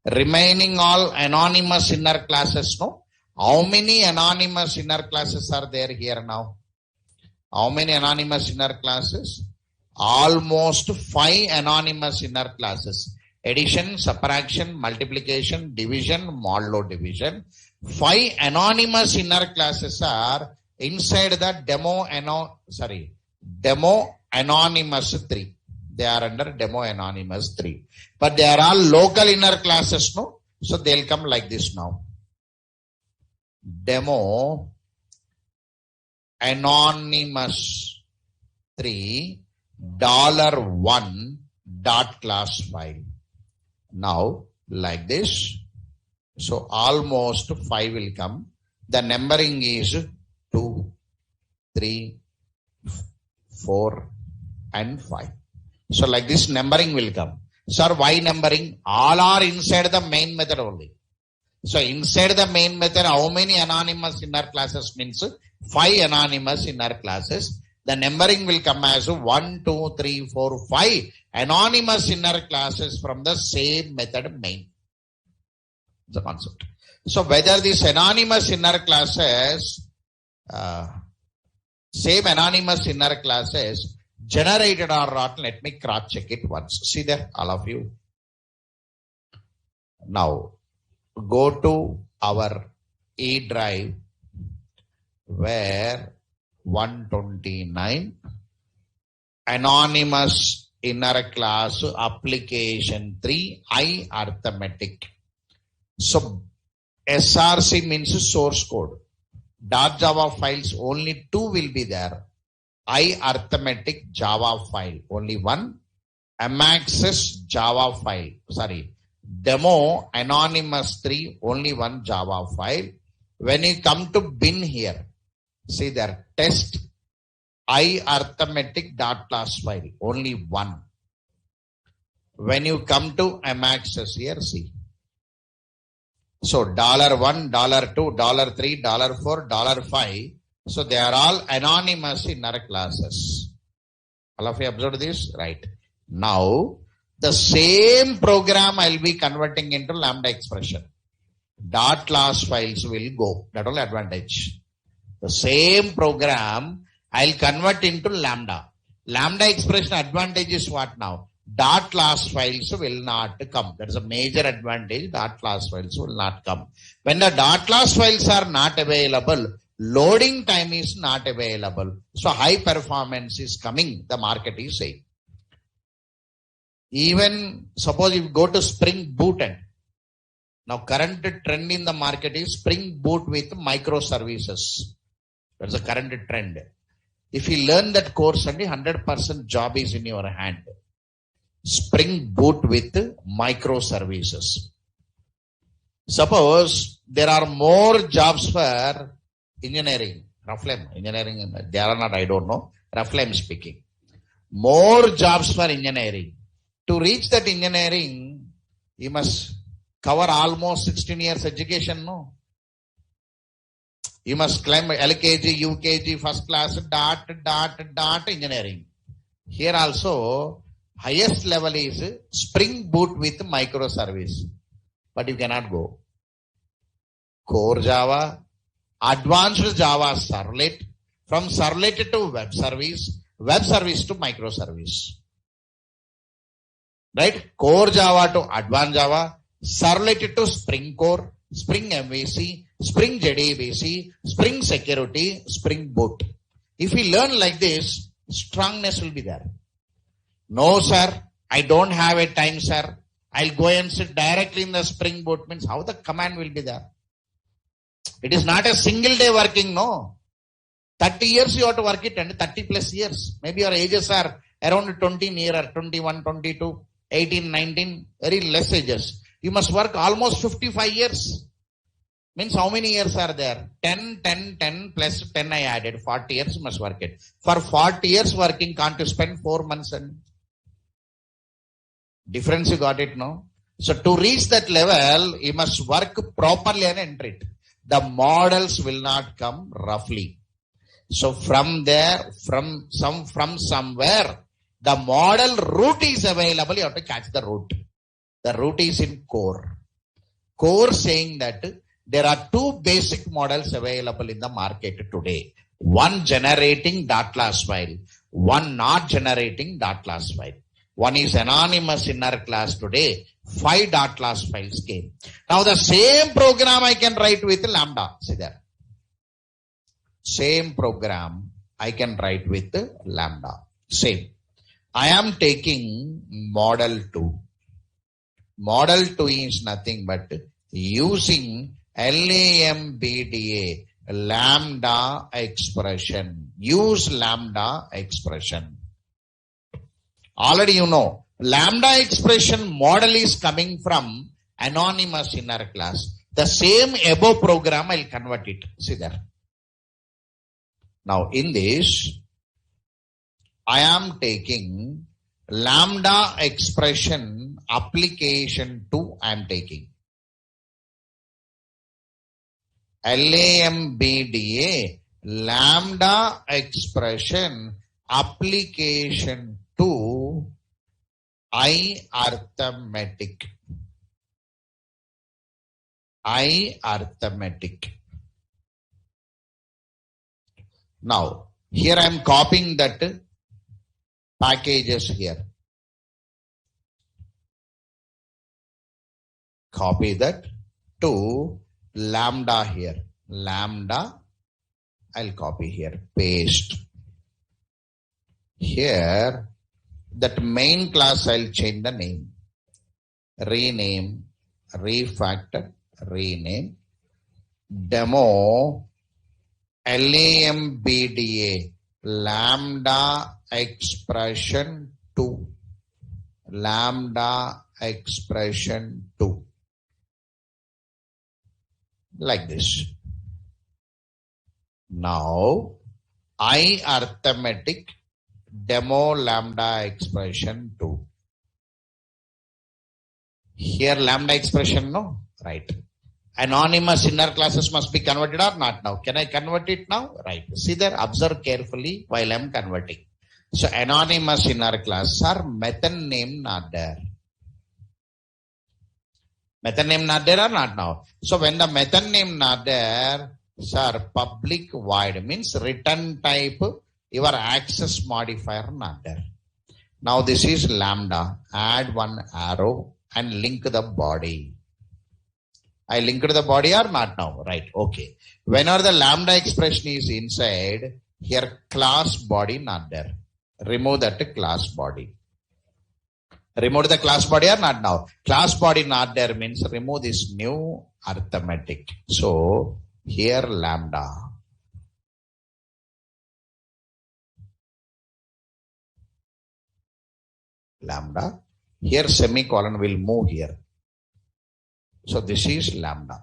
Remaining all anonymous inner classes, no? How many anonymous inner classes are there here now? How many anonymous inner classes? Almost 5 anonymous inner classes. Addition, subtraction, multiplication, division, modulo division. 5 anonymous inner classes are inside the demo anonymous 3. They are under demo anonymous 3. But they are all local inner classes, no? So they'll come like this now. Demo anonymous 3 $1 dot class file. Now like this. So almost 5 will come. The numbering is 2, 3, 4 and 5. So like this numbering will come. Sir, why numbering? All are inside the main method only. So inside the main method, how many anonymous inner classes means 5 anonymous inner classes. The numbering will come as 1, 2, 3, 4, 5 anonymous inner classes from the same method main. The concept. So whether these anonymous inner classes, same anonymous inner classes generated or not, let me cross check it once. See there, all of you. Now, go to our E drive where 129 anonymous inner class application 3 I arithmetic. So SRC means source code. .java files only 2 will be there. I arithmetic Java file only 1. Amaxis Java file. Demo anonymous 3 only 1 Java file. When you come to bin here, see there test I arithmetic dot class file only 1. When you come to Amaxis here, see. So $1, $2, $3, $4, $5. So they are all anonymous inner classes. All of you observed this? Right. Now, the same program I will be converting into Lambda expression. Dot class files will go. That will advantage. The same program I will convert into Lambda. Lambda expression advantage is what now? Dot class files will not come. That is a major advantage. Dot class files will not come. When the dot class files are not available, loading time is not available. So high performance is coming, the market is saying. Even suppose you go to Spring Boot end. Now current trend in the market is Spring Boot with microservices. That's the current trend. If you learn that course, only 100% job is in your hand. Spring Boot with microservices. Suppose there are more jobs for engineering, roughly engineering, there are not, I don't know, roughly I'm speaking. More jobs for engineering. To reach that engineering, you must cover almost 16 years education, no? You must climb LKG, UKG, first class, dot engineering. Here also, highest level is Spring Boot with microservice. But you cannot go. Core Java, Advanced Java Servlet, from Servlet to web service to microservice. Right? Core Java to Advanced Java, Servlet to Spring Core, Spring MVC, Spring JDBC, Spring Security, Spring Boot. If we learn like this, strongness will be there. No, sir, I don't have a time, sir. I'll go and sit directly in the spring boot. Means how the command will be there? It is not a single day working, no. 30 years you have to work it, and 30 plus years. Maybe your ages are around 20 nearer, 21, 22, 18, 19, very less ages. You must work almost 55 years. Means how many years are there? 10, 10, 10 plus 10 I added. 40 years you must work it. For 40 years working, can't you spend 4 months and difference you got it, no? So to reach that level, you must work properly and enter it. The models will not come roughly. So from there, from somewhere, the model root is available. You have to catch the root. The root is in core. Core saying that there are 2 basic models available in the market today. One generating dot class file, one not generating dot class file. One is anonymous inner class today. 5 dot class files came. Now the same program I can write with Lambda. See there. Same program I can write with Lambda. Same. I am taking model 2. Model 2 is nothing but using LAMBDA, Lambda expression. Use Lambda expression. Already you know, Lambda expression model is coming from anonymous inner class. The same above program, I'll convert it. See there. Now in this, I am taking Lambda expression application 2 I am taking. LAMBDA Lambda expression application 2 I arithmetic. I arithmetic. Now here I am copying that packages here. Copy that to Lambda here. Lambda, I'll copy here. Paste. Here, that main class I'll change the name. Rename, refactor, rename. Demo, LAMBDA, Lambda expression 2. Lambda expression 2. Like this. Now, I arithmetic demo Lambda expression 2. Here Lambda expression, no? Right. Anonymous inner classes must be converted or not now? Can I convert it now? Right. See there, observe carefully while I am converting. So anonymous inner class, sir, method name not there. Method name not there or not now? So when the method name not there, sir, public void means return type, your access modifier not there. Now this is Lambda. Add one arrow and link the body. I linked the body or not now? Right. Okay. Whenever the Lambda expression is inside, here class body not there. Remove that class body. Remove the class body or not now? Class body not there means remove this new arithmetic. So here Lambda. Lambda. Here semicolon will move here. So this is Lambda.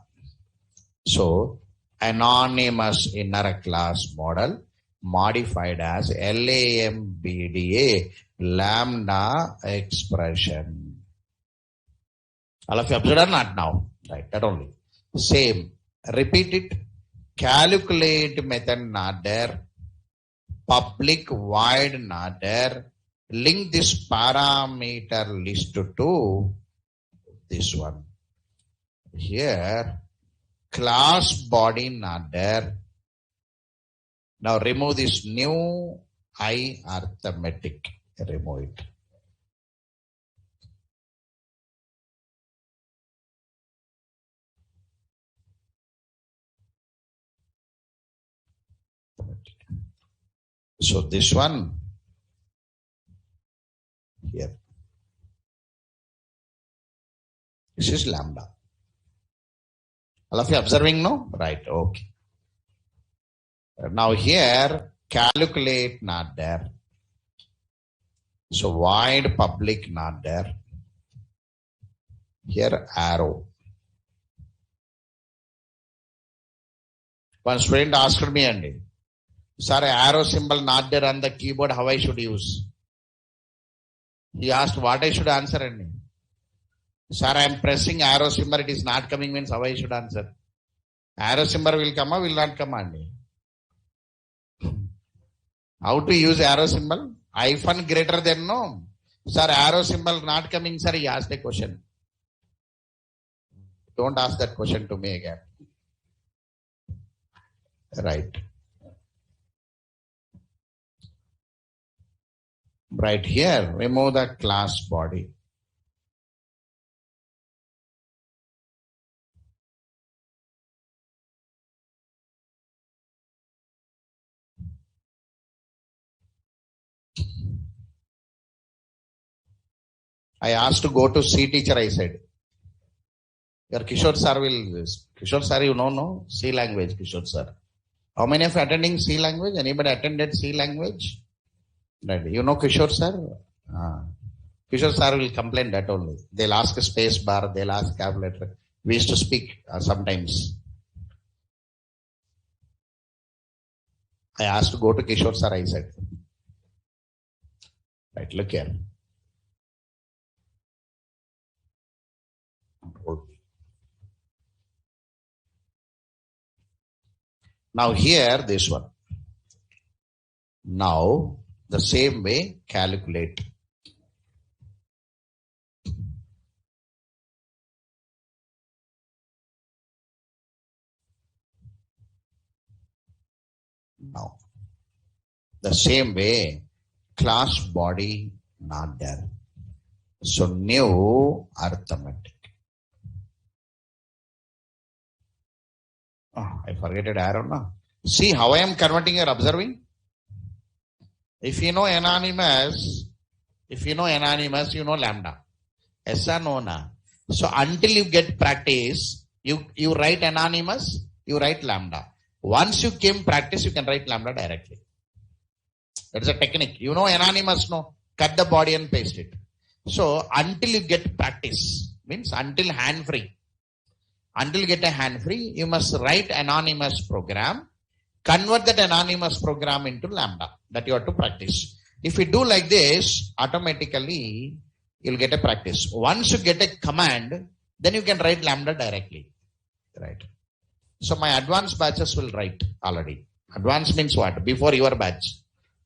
So anonymous inner class model modified as LAMBDA Lambda expression. All of you observed or not now? Right, that only. Same. Repeat it. Calculate method not there. Public void not there. Link this parameter list to this one. Here, class body not there. Now remove this new I arithmetic. Remove it. So this one here. This is lambda. All of you observing now? Right, okay. Now here, calculate not there. So void public not there. Here arrow. One student asked me, Andy, sir, arrow symbol not there on the keyboard, how I should use? He asked what I should answer, Andy. Sir, I am pressing arrow symbol, it is not coming, means how I should answer? Arrow symbol will come or will not come, Andy? How to use arrow symbol? Hyphen greater than no. Sir, arrow symbol not coming, sir, he asked a question. Don't ask that question to me again. Right. Right here, remove the class body. I asked to go to C teacher, I said. Your Kishore sir will, Kishore sir, you know, no? C language, Kishore sir. How many of you attending C language? Anybody attended C language? Right. You know Kishore sir? Kishore sir will complain that only. They'll ask a space bar, they'll ask calculator. We used to speak sometimes. I asked to go to Kishore sir, I said. Right, look here. Now here, this one. Now, the same way, calculate. Now, the same way, class body not there. So, new arithmetic. Oh, I forget it, arrow now. See how I am converting, you're observing? If you know anonymous, you know lambda. Yes or no? Na? So until you get practice, you write anonymous, you write lambda. Once you came practice, you can write lambda directly. That is a technique. You know anonymous, no? Cut the body and paste it. So until you get practice, means until hand free. Until you get a hand free, you must write anonymous program, convert that anonymous program into lambda. That you have to practice. If you do like this, automatically you'll get a practice. Once you get a command, then you can write lambda directly. Right. So my advanced batches will write already. Advanced means what? Before your batch.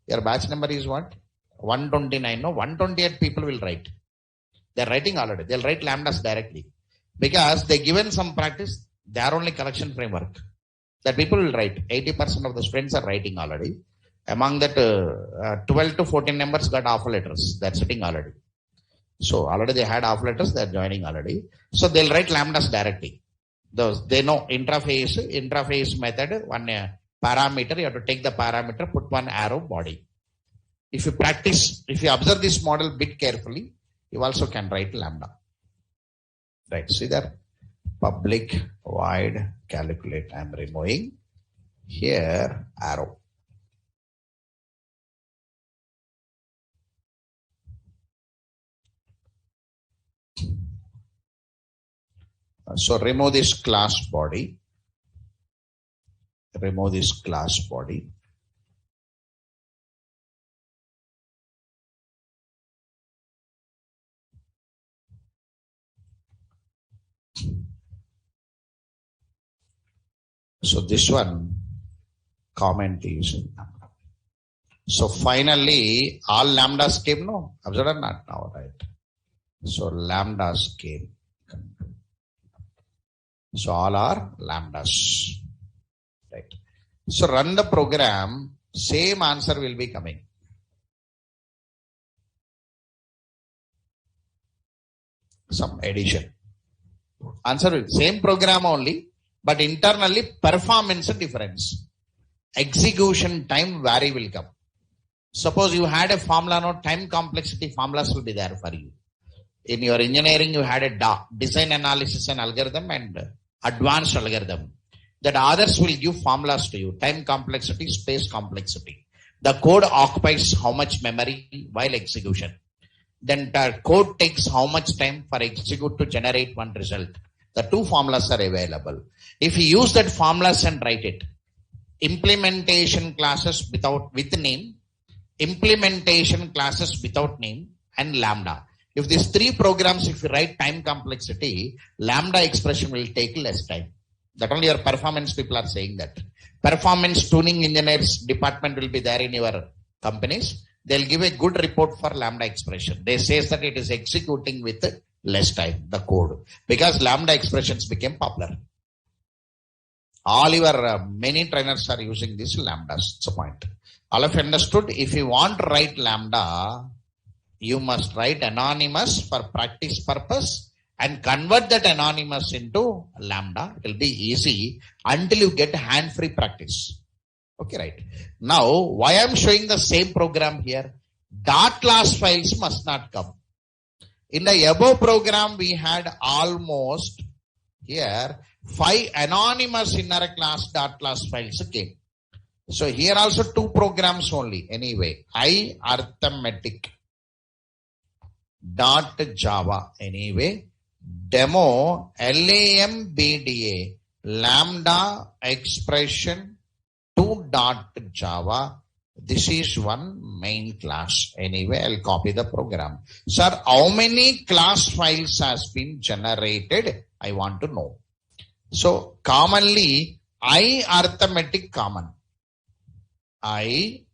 Your batch number is what? 129. No, 128 people will write. They're writing already. They'll write lambdas directly. Because they given some practice, they are only collection framework. That people will write. 80% of the students are writing already. Among that, 12 to 14 members got offer letters. They're sitting already. So already they had offer letters. They're joining already. So they'll write lambdas directly. They know interface method, one parameter. You have to take the parameter, put one arrow body. If you practice, if you observe this model bit carefully, you also can write lambda. Right, see there, public void calculate. I am removing here arrow. So remove this class body. Remove this class body. So this one comment is. So finally all lambdas came, no? Observe or not now, right? So lambdas came. So all are lambdas. Right. So run the program, same answer will be coming. Some addition. Answer will same program only, but internally performance difference. Execution time vary will come. Suppose you had a formula, no time complexity formulas will be there for you. In your engineering, you had a design analysis and algorithm and advanced algorithm. That others will give formulas to you. Time complexity, space complexity. The code occupies how much memory while execution. Then the code takes how much time for execute to generate one result. The two formulas are available. If you use that formulas and write it, implementation classes with name, implementation classes without name, and Lambda. If these three programs, if you write time complexity, Lambda expression will take less time. That only your performance people are saying that. Performance tuning engineers department will be there in your companies. They'll give a good report for Lambda expression. They say that it is executing with less time, the code, because Lambda expressions became popular. All your many trainers are using these Lambdas. That's the point. All of you understood? If you want to write Lambda, you must write anonymous for practice purpose and convert that anonymous into Lambda. It will be easy until you get hand-free practice. Okay, right. Now, why I'm showing the same program here? Dot class files must not come. In the above program, we had almost here 5 anonymous inner class dot class files came. So here also 2 programs only. Anyway, arithmetic dot Java. Anyway, demo LAMBDA lambda expression 2 dot Java. This is one main class. Anyway, I'll copy the program. Sir, how many class files has been generated? I want to know. So commonly, arithmetic common. Arithmetic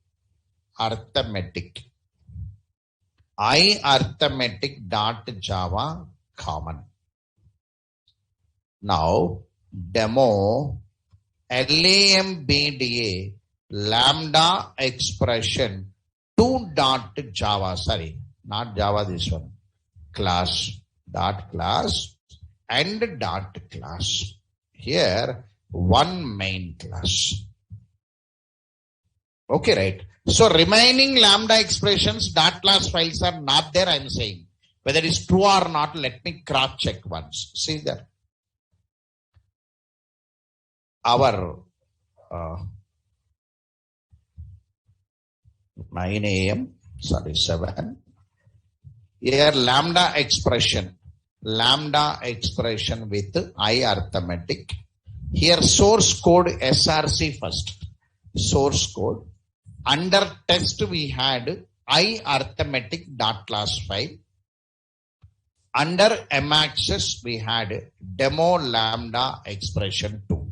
dot Java common. Now, demo LAMBDA lambda expression 2 dot Java. Sorry, not Java, this one. Class dot class and dot class. Here, one main class. Okay, right. So remaining lambda expressions dot class files are not there, I am saying. Whether it is true or not, let me cross check once. See there. Our 9 a.m. sorry 7. Here lambda expression with arithmetic. Here source code SRC first. Source code. Under test we had arithmetic dot class file. Under maccess we had demo lambda expression 2.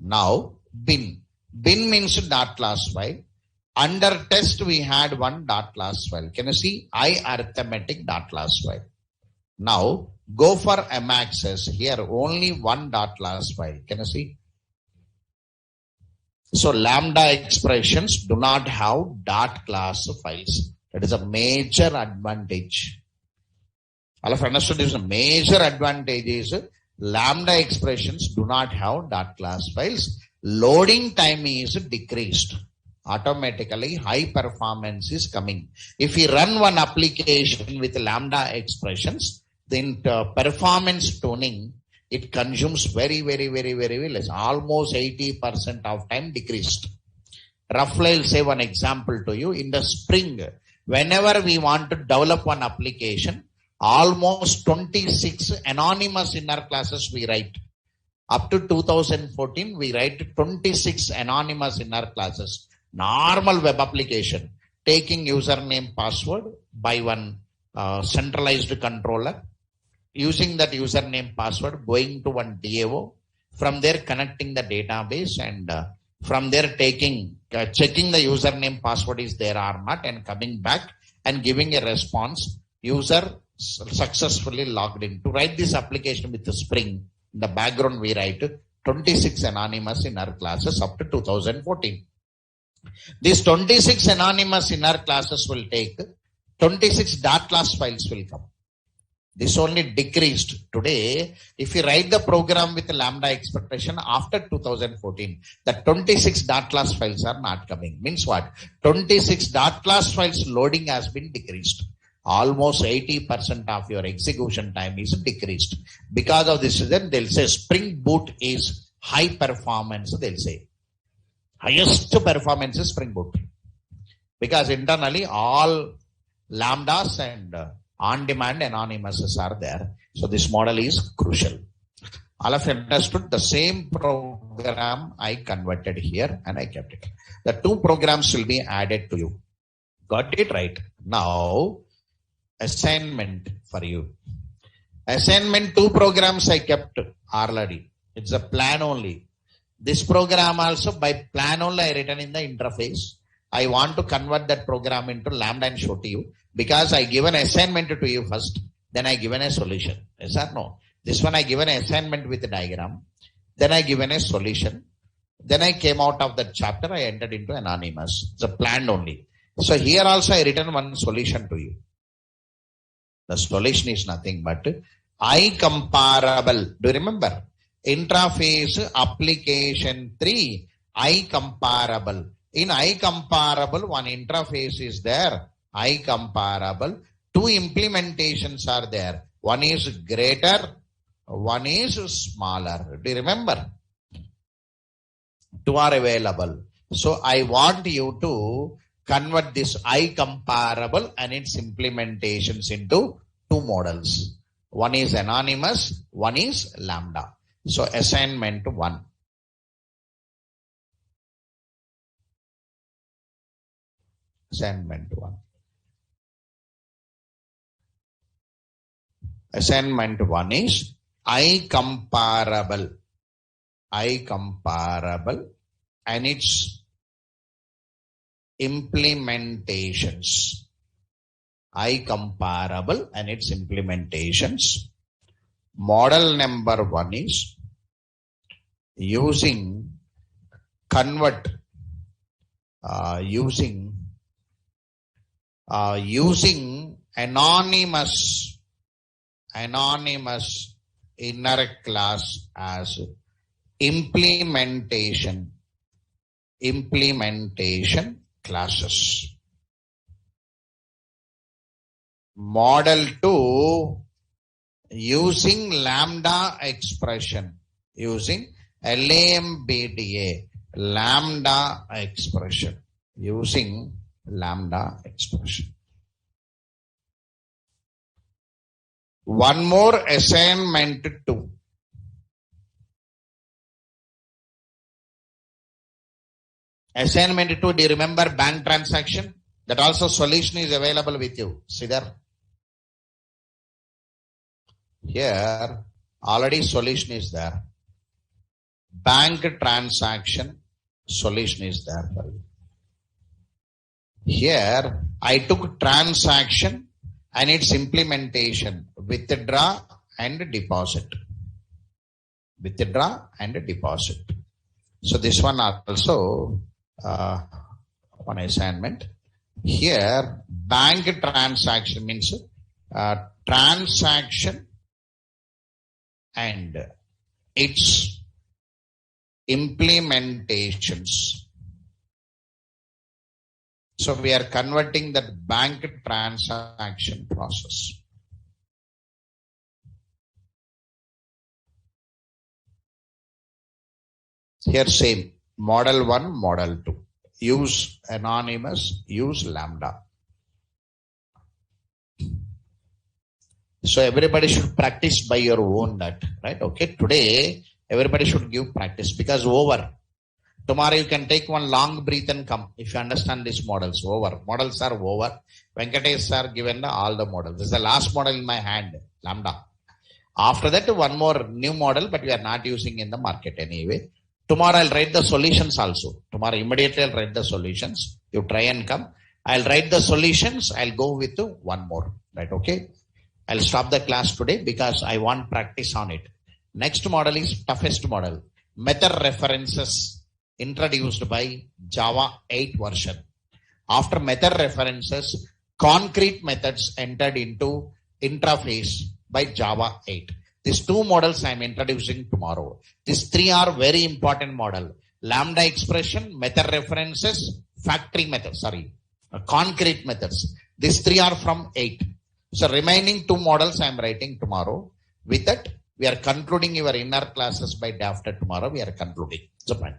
Now bin. Bin means dot class file. Under test we had one dot class file. Can you see? arithmetic dot class file. Now go for maccess. Here only one dot class file. Can you see? So lambda expressions do not have dot class files. That is a major advantage. All of you understood this is a major advantage is lambda expressions do not have dot class files. Loading time is decreased. Automatically high performance is coming. If we run one application with lambda expressions, then performance tuning, it consumes very less. Almost 80% of time decreased. Roughly, I'll say one example to you. In the spring, whenever we want to develop one application, almost 26 anonymous inner classes we write. Up to 2014, we write 26 anonymous inner classes. Normal web application, taking username password by one centralized controller, using that username password, going to one DAO, from there connecting the database, and from there taking checking the username password is there or not, and coming back and giving a response. User successfully logged in. To write this application with the Spring, in the background we write 26 anonymous inner classes up to 2014. These 26 anonymous inner classes will take 26 dot class files will come. This only decreased. Today, if you write the program with lambda expectation after 2014, the 26 dot class files are not coming. Means what? 26 dot class files loading has been decreased. almost 80% of your execution time is decreased. Because of this reason, they'll say Spring Boot is high performance, they'll say. Highest performance is Spring Boot. Because internally all lambdas and on-demand anonymous are there. So this model is crucial. All of you understood the same program I converted here and I kept it. The two programs will be added to you. Got it right? Now, assignment for you. Assignment, two programs I kept already. It's a plan only. This program also by plan only I written in the interface. I want to convert that program into Lambda and show to you because I give an assignment to you first, then I given a solution. Yes or no? This one I given an assignment with a diagram, then I given a solution, then I came out of that chapter, I entered into anonymous. It's a plan only. So here also I written one solution to you. The solution is nothing but I comparable. Do you remember? Interface application 3, I comparable. In I comparable, one interface is there. I comparable. Two implementations are there. One is greater, one is smaller. Do you remember? Two are available. So I want you to convert this I comparable and its implementations into two models. One is anonymous, one is Lambda. So assignment 1. Assignment 1. Assignment 1 is I comparable. I comparable and its implementations. I comparable and its implementations. Model number 1 is using convert using anonymous inner class as implementation classes. Model 2 using lambda expression, using LAMBDA, lambda expression, using lambda expression. One more assignment 2. Assignment 2, do you remember bank transaction? That also solution is available with you. See there? Here, already solution is there. Bank transaction solution is there for you. Here, I took transaction and its implementation, withdraw and deposit. Withdraw and deposit. So this one also one assignment. Here, bank transaction means transaction and its implementations. So we are converting that bank transaction process. Here same, model 1, model 2. Use anonymous, use lambda. So everybody should practice by your own that, right? Okay, today everybody should give practice because over. Tomorrow you can take one long breath and come if you understand these models. Over. Models are over. Venkatesh sir given all the models. This is the last model in my hand, lambda. After that, one more new model, but we are not using in the market anyway. Tomorrow I'll write the solutions also. Tomorrow immediately I'll write the solutions. You try and come. I'll write the solutions. I'll go with one more. Right? Okay. I'll stop the class today because I want practice on it. Next model is toughest model. Method references introduced by Java 8 version. After method references, concrete methods entered into interface by Java 8. These two models I am introducing tomorrow. These three are very important model. Lambda expression, method references, factory methods, concrete methods. These three are from 8. So remaining 2 models I am writing tomorrow. With that, we are concluding your inner classes by day after tomorrow. We are concluding. So fine.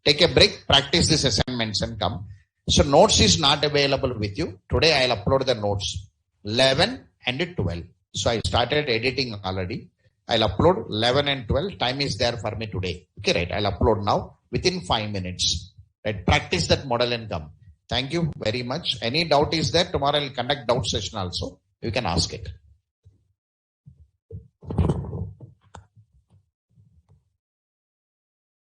Take a break, practice these assignments and come. So notes is not available with you. Today I'll upload the notes 11 and 12. So I started editing already. I'll upload 11 and 12. Time is there for me today. Okay, right. I'll upload now within 5 minutes. Right. Practice that model and come. Thank you very much. Any doubt is there? Tomorrow I'll conduct doubt session also. You can ask it.